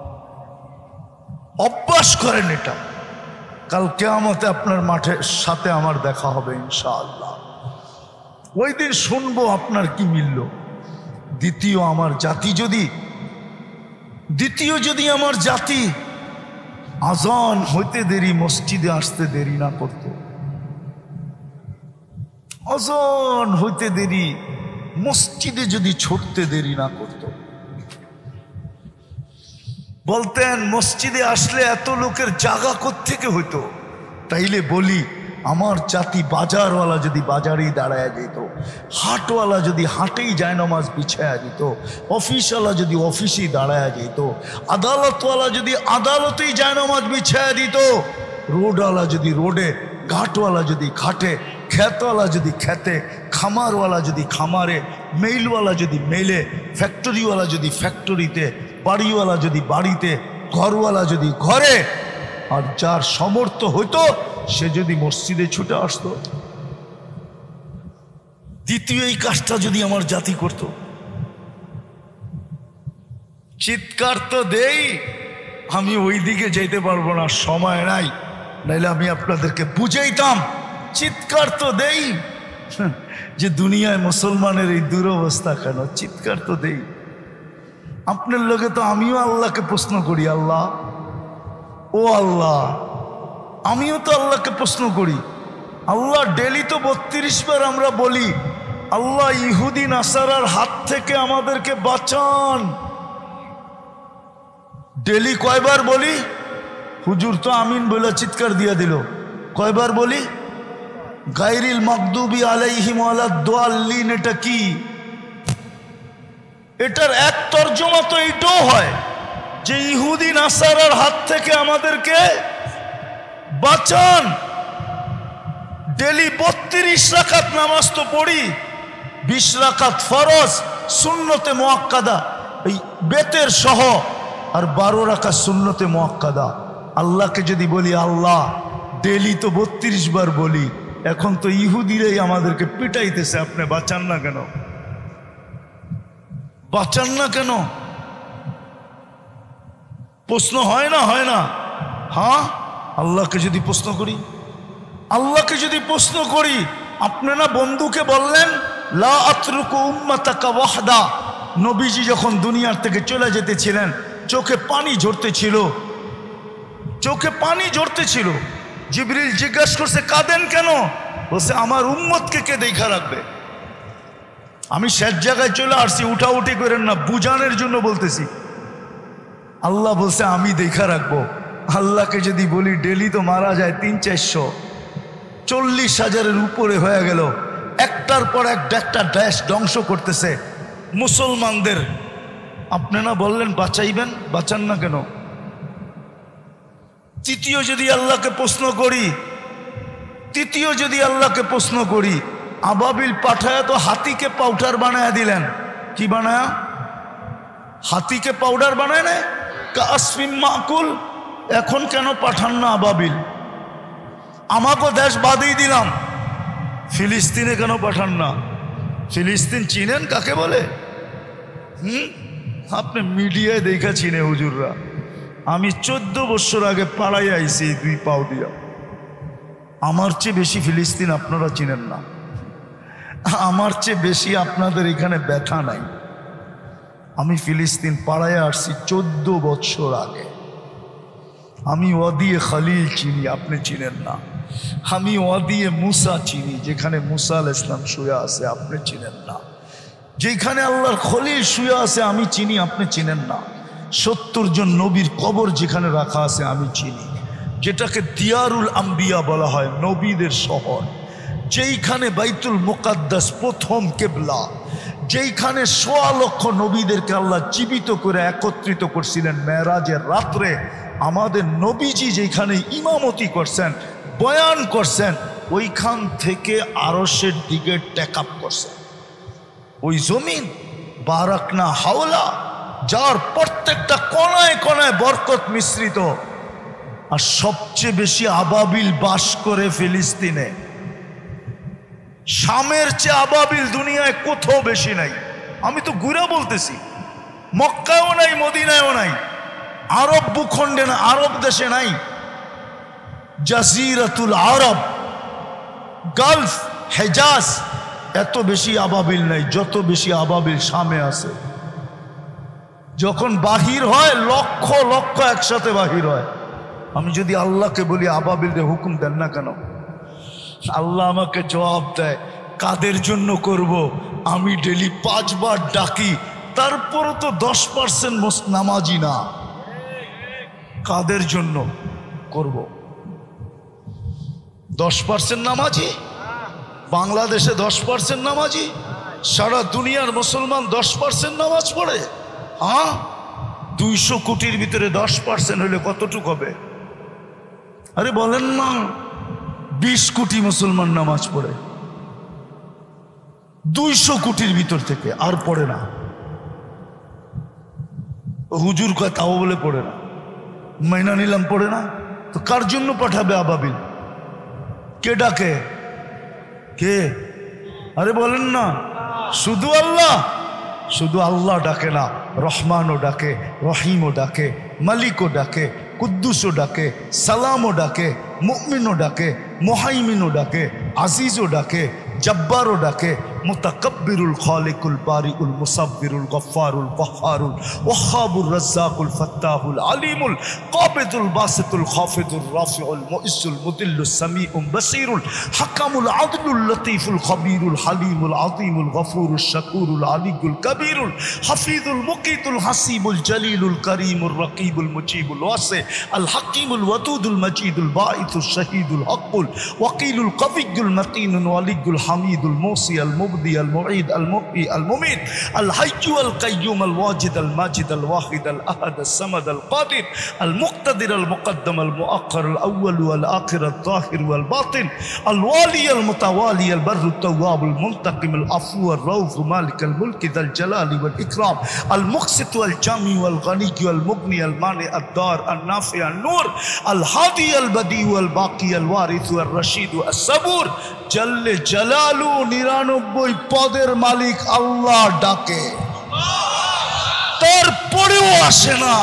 অভ্যাস করেন এটা। কাল কিয়ামতে আপনার মাঠের সাথে আমার দেখা হবে ইনশাআল্লাহ। ওই দিন শুনবো আপনার কি মিলল। দ্বিতীয় যদি আমার জাতি আজান হইতে দেরি মসজিদে আসতে দেরি না করত, আজান হইতে দেরি মসজিদে যদি ছুটতে দেরি না করত, বলতেন মসজিদে আসলে এত লোকের জায়গা কোত্থেকে হইতো, তাইলে বলি আমার জাতি বাজারওয়ালা যদি বাজারেই দাঁড়ায় যেত, হাটওয়ালা যদি হাটেই জায়নামাজ বিছায়া দিত, অফিসওয়ালা যদি অফিসেই দাঁড়ায় যেত, আদালতওয়ালা যদি আদালতেই জায়নামাজ বিছায়া দিত, রোডওয়ালা যদি রোডে, ঘাটওয়ালা যদি ঘাটে, ক্ষেতওয়ালা যদি খেতে, খামারওয়ালা যদি খামারে, মেইলওয়ালা যদি মেইলে, ফ্যাক্টরিওয়ালা যদি ফ্যাক্টরিতে, বাড়িওয়ালা যদি বাড়িতে, ঘরওয়ালা যদি ঘরে, আর যার সামর্থ্য হইতো সে যদি মসজিদে ছুটে আসতো। দ্বিতীয় এই কাজটা যদি আমার জাতি করত, চিৎকার তো দেই, আমি ওই দিকে যেতে পারবো না, সময় নাই, নাইলে আমি আপনাদেরকে বুঝাইতাম। চিৎকার তো দেই যে দুনিয়ায় মুসলমানের এই দুরবস্থা কেন, চিৎকার তো দেই। আপনার লোকে তো আমিও আল্লাহকে প্রশ্ন করি, আল্লাহ ও আল্লাহ, আমিও তো আল্লাহকে প্রশ্ন করি, আল্লাহ ডেলি তো 32 বার আমরা বলি, আল্লাহ ইহুদি নাসারার হাত থেকে আমাদেরকে বাঁচান। ডেলি কয়বার বলি? হুজুর তো আমিন বলে চিৎকার দিয়ে দিল। কয়বার বলি? গায়রিল মাগদুবি আলাইহিম ওয়ালাদ-দাল্লিন, এটা কি? এটার এক তর্জমা তো এইটাও হয় যে ইহুদি নাসারার হাত থেকে আমাদেরকে বাঁচান। ডেলি 32 রাকাত নামাজ তো পড়ি, 20 রাকাত ফরজ, সুন্নতে মুআক্কাদা এই বেতের সহ, আর 12 রাকাত সুন্নতে মুআক্কাদা। আল্লাহকে যদি বলি, আল্লাহ ডেলি তো 32 বার বলি, এখন তো ইহুদিরাই আমাদেরকে পিটাইতেছে, আপনি বাঁচান না কেন? বাঁচান না কেন? প্রশ্ন হয় না? হয় না? হ্যাঁ, আল্লাহকে যদি প্রশ্ন করি, আল্লাহকে যদি প্রশ্ন করি, আপনি না বন্ধুকে বললেন লা আতরুকু উম্মাতাকা ওয়াহদা, নবীজি যখন দুনিয়ার থেকে চলে যেতেছিলেন চোখে পানি ঝরতেছিল, চোখে পানি ঝরতেছিল। জিবরিল জিজ্ঞাসা করছে, কাঁদেন কেন? বলছে, আমার উম্মতকে কে দেখা রাখবে? আমি শেষ জায়গায় চলে আসছি, উঠাউঠি করেন না, বুঝানোর জন্য বলতেছি। আল্লাহ বলছে আমি দেখা রাখবো। আল্লাহকে যদি বলি ডেলি তো মারা যায় 300-400, 40,000-এর উপরে হয়ে গেল। একটার পর একটা দেশ ধ্বংস করতেছে মুসলমানদের। আপনি না বললেন বাঁচাইবেন, বাঁচান না কেন? তৃতীয় যদি আল্লাহকে প্রশ্ন করি, আবাবিল পাঠায় তো হাতিকে পাউডার বানায় দিলেন। কি বানায়? হাতিকে পাউডার বানায় না কাসফিম মাকুল। এখন কেন পাঠান না আবাবিল? আমাকে দেশ বাদেই দিলাম, ফিলিস্তিনে কেন পাঠান না? ফিলিস্তিন চিনেন কাকে বলে? আপনি মিডিয়ায় দেখা চিনে হুজুররা। আমি 14 বছর আগে পাড়াই আইছি 2 পাও দিয়া। আমার চেয়ে বেশি ফিলিস্তিন আপনারা চিনেন না, আমার চেয়ে বেশি আপনাদের এখানে ব্যথা নাই। আমি ফিলিস্তিন পাড়ায় আসছি 14 বছর আগে। আমি ওয়াদিয়ে খালিল চিনি, আপনি চিনেন না। আমি ওয়াদিয়ে মুসা চিনি, যেখানে মুসা আলাইহিস সালাম শুয়ে আছে, আপনি চিনেন না। যেখানে আল্লাহর খলিল শুয়ে আছে আমি চিনি, আপনি চিনেন না। 70 জন নবীর কবর যেখানে রাখা আছে আমি চিনি, যেটাকে দিয়ারুল আম্বিয়া বলা হয়, নবীদের শহর। যেইখানে বাইতুল মুকাদ্দাস প্রথম কেবলা, যেইখানে 1.25 লক্ষ নবীদেরকে আল্লাহ জীবিত করে একত্রিত করছিলেন মেরাজের রাত্রে। আমাদের নবীজি যেখানে ইমামতি করছেন, বয়ান করছেন, ওইখান থেকে আরশের দিকে টেকআপ করছেন। ওই জমিন বারাকনা হাওলা, যার প্রত্যেকটা কোনায় কোনায় বরকত মিশ্রিত। আর সবচেয়ে বেশি আবাবিল বাস করে ফিলিস্তিনে। শামের চেয়ে আবাবিল দুনিয়ায় কোথাও বেশি নাই। আমি তো ঘুরে বলতেছি, মক্কায়ও নাই, মদিনায়ও নাই, আরব ভূখণ্ডে না, আরব দেশে নাই। জাজিরাতুল আরব, গালফ, হেজাজ, এত বেশি আবাবিল নাই যত বেশি আবাবিল শামে আছে। যখন বাহির হয় লক্ষ লক্ষ একসাথে বাহির হয়। আমি যদি আল্লাহকে বলি আবাবিলদের হুকুম দেন না কেন? আল্লাহ আমাকে জবাব দেয়, কাদের জন্য করব? আমি ডেলি 5 বার ডাকি, তারপরও তো 10% নামাজি না। কাদের জন্য করব? 10% নামাজি? বাংলাদেশে 10% নামাজি? সারা দুনিয়ার মুসলমান 10% নামাজ পড়ে? হ্যাঁ, 200 কোটির ভিতরে 10% হলে কতটুকু হবে? আরে বলেন না, 20 কোটি মুসলমান নামাজ পড়ে 200 কোটির ভিতর থেকে, আর পড়ে না। হুজুর কয় তাও বলে পড়ে না, মাইনা নিলাম পড়ে না। তো কার জন্য পাঠাবে আবাবিল? কে ডাকে? কে? আরে বলেন না, শুধু আল্লাহ। শুধু আল্লাহ ডাকে না, রহমানও ডাকে, রহিমও ডাকে, মালিকও ডাকে, কুদ্দুসও ডাকে, সালামও ডাকে, মুমিনও ডাকে, মুহাইমিনও ডাকে, আজিজও ডাকে, জব্বারও ডাকে, মুতাকাব্বিরুল খালিকুল বারিউল মুসাব্বিরুল গফফারুল কহ্হারুল ওয়াহ্হাবুর রাজ্জাকুল ফাত্তাহুল আলিমুল কাবিদুল বাসিতুল খাফিদুর রাফিউল মুইসুল মুদিল্লুস সামিউল বাসিরুল হাকামুল আদলুল লতীফুল খবীরুল হালিমুল আযীমুল গফুরুশ শাকুরুল আলিয়ুল কবীরুল হাফিজুল মুকিতুল হাসিবুল জলিলুল করিমুর রকিবুল মুজিবুল ওয়াসি আল হাকিমুল ওয়াদুদুল মজিদুল বাঈসুশ শহীদুল হকুল ওয়াকিলুল কবিয়ুল মতিনুল ওয়ালিয়ুল হামিদুল মুসি আল মুবদি আল মুঈদ আল মুহয়ি আল মুমীত আল হাইয়্যু আল কাইয়্যুম আল ওয়াজিদ আল মাজিদ আল ওয়াহিদ আল আহাদ আল সামাদ আল কাদির আল মুক্তাদির আল মুকদ্দম আল মুআক্খার আল আউয়াল ওয়াল আখির আল যাহির ওয়াল বাতিন আল ওয়ালি আল মুতাওয়ালি আল বাররু তাওয়াব আল মুনতাকিম আল আফু আর রাউফ মালিক আল মুলক যাল জালালি ওয়াল ইকরাম আল মুকসিত ওয়াল জামি ওয়াল গনি ওয়াল মুগনি আল মানি আদ দার আল নাফি আল নূর আল হাদি আল বদি ওয়াল বাকি আল ওয়ারিস ওয়াল রশিদ আস সাবুর জল্লে জালালু 99 পদের মালিক আল্লাহ ডাকে, তারপরেও আসে না।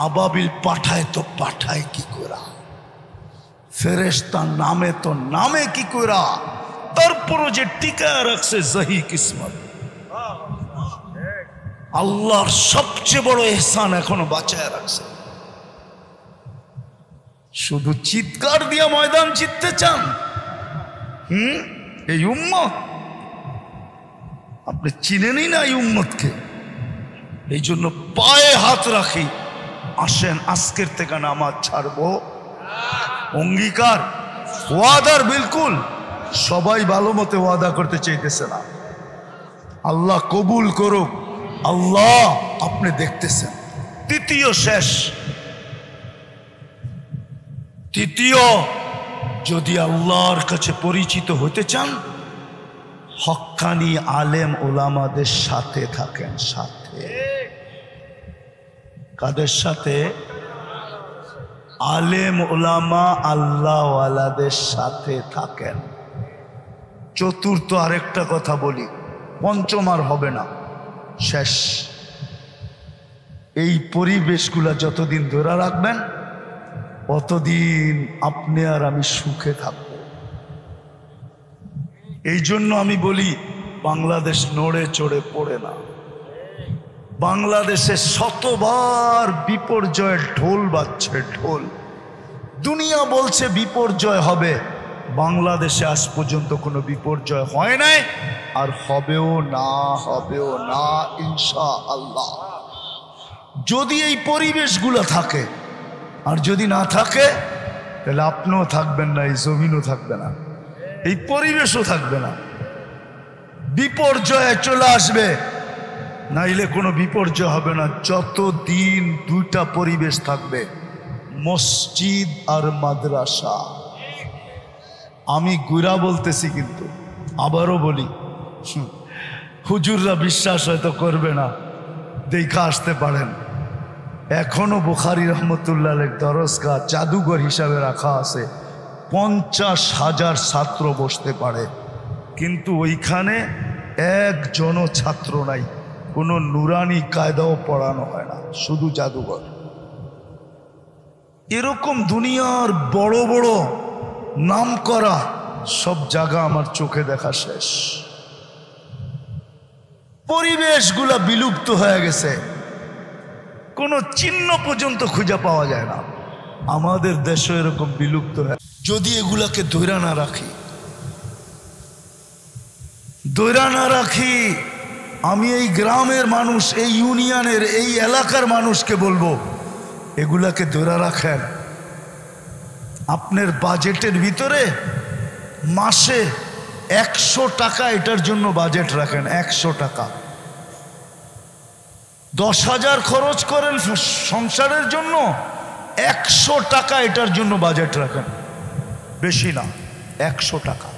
আবাবিল পাঠায় তো পাঠায় কি করা? ফেরেশতা নামে তো নামে কি করা? তারপরও যে টিকা রাখছে জাহি কিসমত। আল্লাহর সবচেয়ে বড় ইহসান এখনো বাঁচায় রাখছে। শুধু চিৎকার দিয়া ময়দান জিততে চান? এই উম্মত আপনি চিনেনই না এই উম্মতকে। এই জন্য পায়ে হাত রাখি, আসেন আজকের থেকে নামাজ ছাড়বো। অঙ্গীকার, ওয়াদার বিলকুল। সবাই ভালো মতে ওয়াদা করতে চাইতেছে না। আল্লাহ কবুল করুক। আল্লাহ আপনি দেখতেছেন। তৃতীয় শেষ, তৃতীয়, যদি আল্লাহর কাছে পরিচিত হতে চান, হক্কানি আলেম ওলামাদের সাথে থাকেন। সাথে কাদের সাথে? আলেম ওলামা আল্লাহওয়ালাদের সাথে থাকেন। চতুর্থ আরেকটা কথা বলি, পঞ্চম আর হবে না, শেষ। এই পরিবেশগুলা যতদিন ধরে রাখবেন অতদিন আপনি আর আমি সুখে থাকব। এই জন্য আমি বলি বাংলাদেশ নড়ে চড়ে পড়ে না। বাংলাদেশে শতবার বিপর্যয়ের ঢোল বাজছে, ঢোল। দুনিয়া বলছে বিপর্যয় হবে, বাংলাদেশে আজ পর্যন্ত কোনো বিপর্যয় হয় নাই, আর হবেও না, হবেও না ইনশাআল্লাহ। যদি এই পরিবেশগুলো থাকে, আর যদি না থাকে তাহলে আপনিও থাকবেন না, এই জমিনও থাকবে না, এই পরিবেশও থাকবে না। বিপর্যয় চলে আসবে, নাইলে কোনো বিপর্যয় হবে না। যতদিন দুইটা পরিবেশ থাকবে, মসজিদ আর মাদ্রাসা। আমি গুরা বলতেছি, কিন্তু আবারও বলি, হুজুররা বিশ্বাস হয়তো করবে না, দেখা আসতে পারেন। এখনো বুখারী রহমতুল্লাহ দরজগাহ জাদুঘর হিসাবে রাখা আছে, 50,000 ছাত্র বসতে পারে, কিন্তু ওইখানে একজনও ছাত্র নাই, কোনো নুরানি কায়দাও পড়ানো হয় না, শুধু জাদুঘর। এরকম দুনিয়ার বড় বড় নাম করা সব জায়গা আমার চোখে দেখা শেষ। পরিবেশগুলা বিলুপ্ত হয়ে গেছে, কোনো চিহ্ন পর্যন্ত খুঁজে পাওয়া যায় না। আমাদের দেশে এরকম বিলুপ্ত হয়। যদি এগুলাকে ধৈর্য না রাখি, ধৈর্য না রাখি, আমি এই গ্রামের মানুষ, এই ইউনিয়নের, এই এলাকার মানুষকে বলবো, এগুলাকে ধৈর্য রাখেন। আপনার বাজেটের ভিতরে মাসে 100 টাকা এটার জন্য বাজেট রাখেন। 100 টাকা, 10,000 খরচ করেন সংসারের জন্য, 100 টাকা এটার জন্য বাজেট রাখেন। বেশি না, 100 টাকা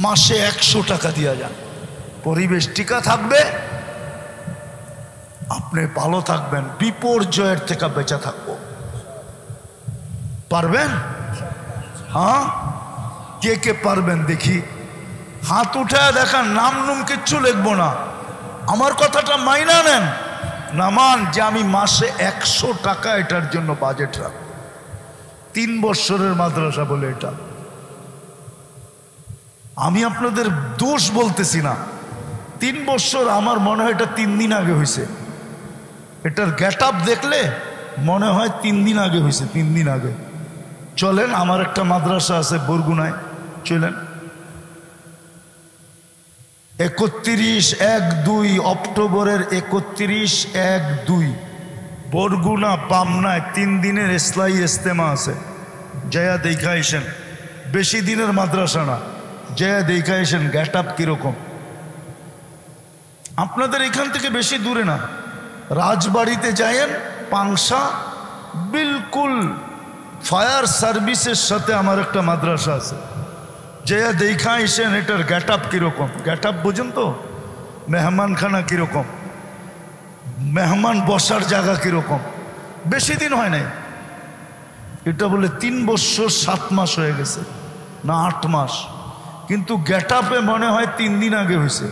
মাসে 100 টাকা দিয়া যান। পরিবেশ টিকা থাকবে, আপনি ভালো থাকবেন, বিপর্যয়ের থেকে বেঁচে থাকবো। পারবেন? হ্যাঁ, কে কে পারবেন দেখি? হাত উঠায় দেখান। নাম নুম কিচ্ছু লিখবো না, আমার কথাটা মাইনা নেন। নামান যে আমি মাসে 100 টাকা এটার জন্য বাজেট রাখব। 3 বছরের মাদ্রাসা বলে এটা। আমি আপনাদের দোষ বলতেছি না, 3 বছর, আমার মনে হয় এটা 3 দিন আগে হয়েছে। এটার গেট আপ দেখলে মনে হয় 3 দিন আগে হয়েছে, 3 দিন আগে। চলেন, আমার একটা মাদ্রাসা আছে বরগুনায়, চলেন। 31/1/2 অক্টোবরের 31/1/2 বরগুনা পাবনায় 3 দিনের ইসলাহি ইজতেমা আছে। জয়া দেখা আইসেন, বেশি দিনের মাদ্রাসা না, জয়া দেখা আইসেন গেট আপ কিরকম। আপনাদের এখান থেকে বেশি দূরে না, রাজবাড়িতে যায়েন, পাংশা, বিলকুল ফায়ার সার্ভিসের সাথে আমার একটা মাদ্রাসা আছে। যে দেখা আইসেন এটার গেট আপ কিরকম। গেট আপ বুঝেন তো? মেহমানখানা কিরকম, মেহমান বসার জায়গা কিরকম। বেশি দিন হয় নাই, এটা বলে 3 বছর 7 মাস হয়ে গেছে না 8 মাস, কিন্তু গেট আপে মনে হয় 3 দিন আগে হয়েছে।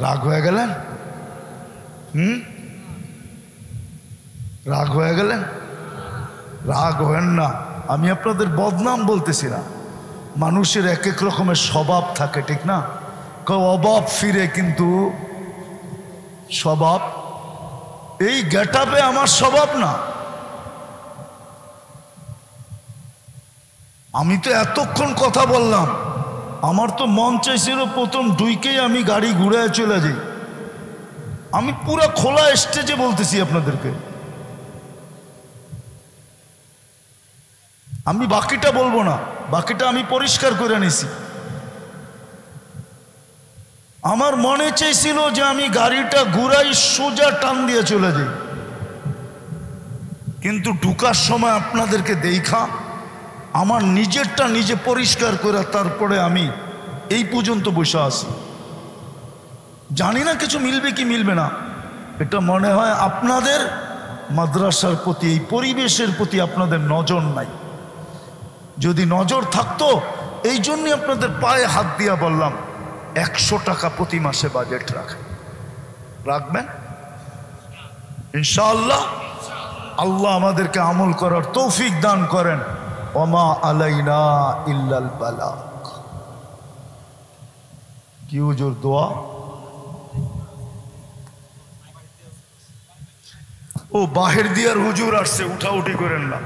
রাগ হয়ে গেলেন? রাগ হয়ে গেলেন? রাগ হেন না, আমি আপনাদের বদনাম বলতেছি না। মানুষের এক এক রকমের স্বভাব থাকে, ঠিক না? অভাব ফিরে, কিন্তু স্বভাব এই গেট আপে আমার স্বভাব না। আমি তো এতক্ষণ কথা বললাম, আমার তো মন চাইছিল প্রথম ডুইকেই আমি গাড়ি ঘুরায় চলে যাই। আমি পুরা খোলা স্টেজে বলতেছি আপনাদেরকে, আমি বাকিটা বলবো না, বাকিটা আমি পরিষ্কার করে নিছি। আমার মনে চাইছিল যে আমি গাড়িটা ঘুরাই সোজা টান দিয়ে চলে যাই, কিন্তু ঢুকার সময় আপনাদেরকে দেখা আমার নিজেরটা নিজে পরিষ্কার করে তারপরে আমি এই পর্যন্ত বসে আছি। জানি না কিছু মিলবে কি মিলবে না, এটা মনে হয় আপনাদের মাদ্রাসার প্রতি, এই পরিবেশের প্রতি আপনাদের নজর নাই। যদি নজর থাকতো, এই জন্যই আপনাদের পায়ে হাত দিয়া বললাম 100 টাকা প্রতি মাসে বাজেট রাখবেন ইনশাআল্লাহ। আল্লাহ আমাদেরকে আমল করার তৌফিক দান করেন। ওমা আলাইনা ইল্লাল বালাগ। কি হুজুর দোয়া? ও বাহির দিয়ার হুজুর আসছে, উঠাউঠি করেন না।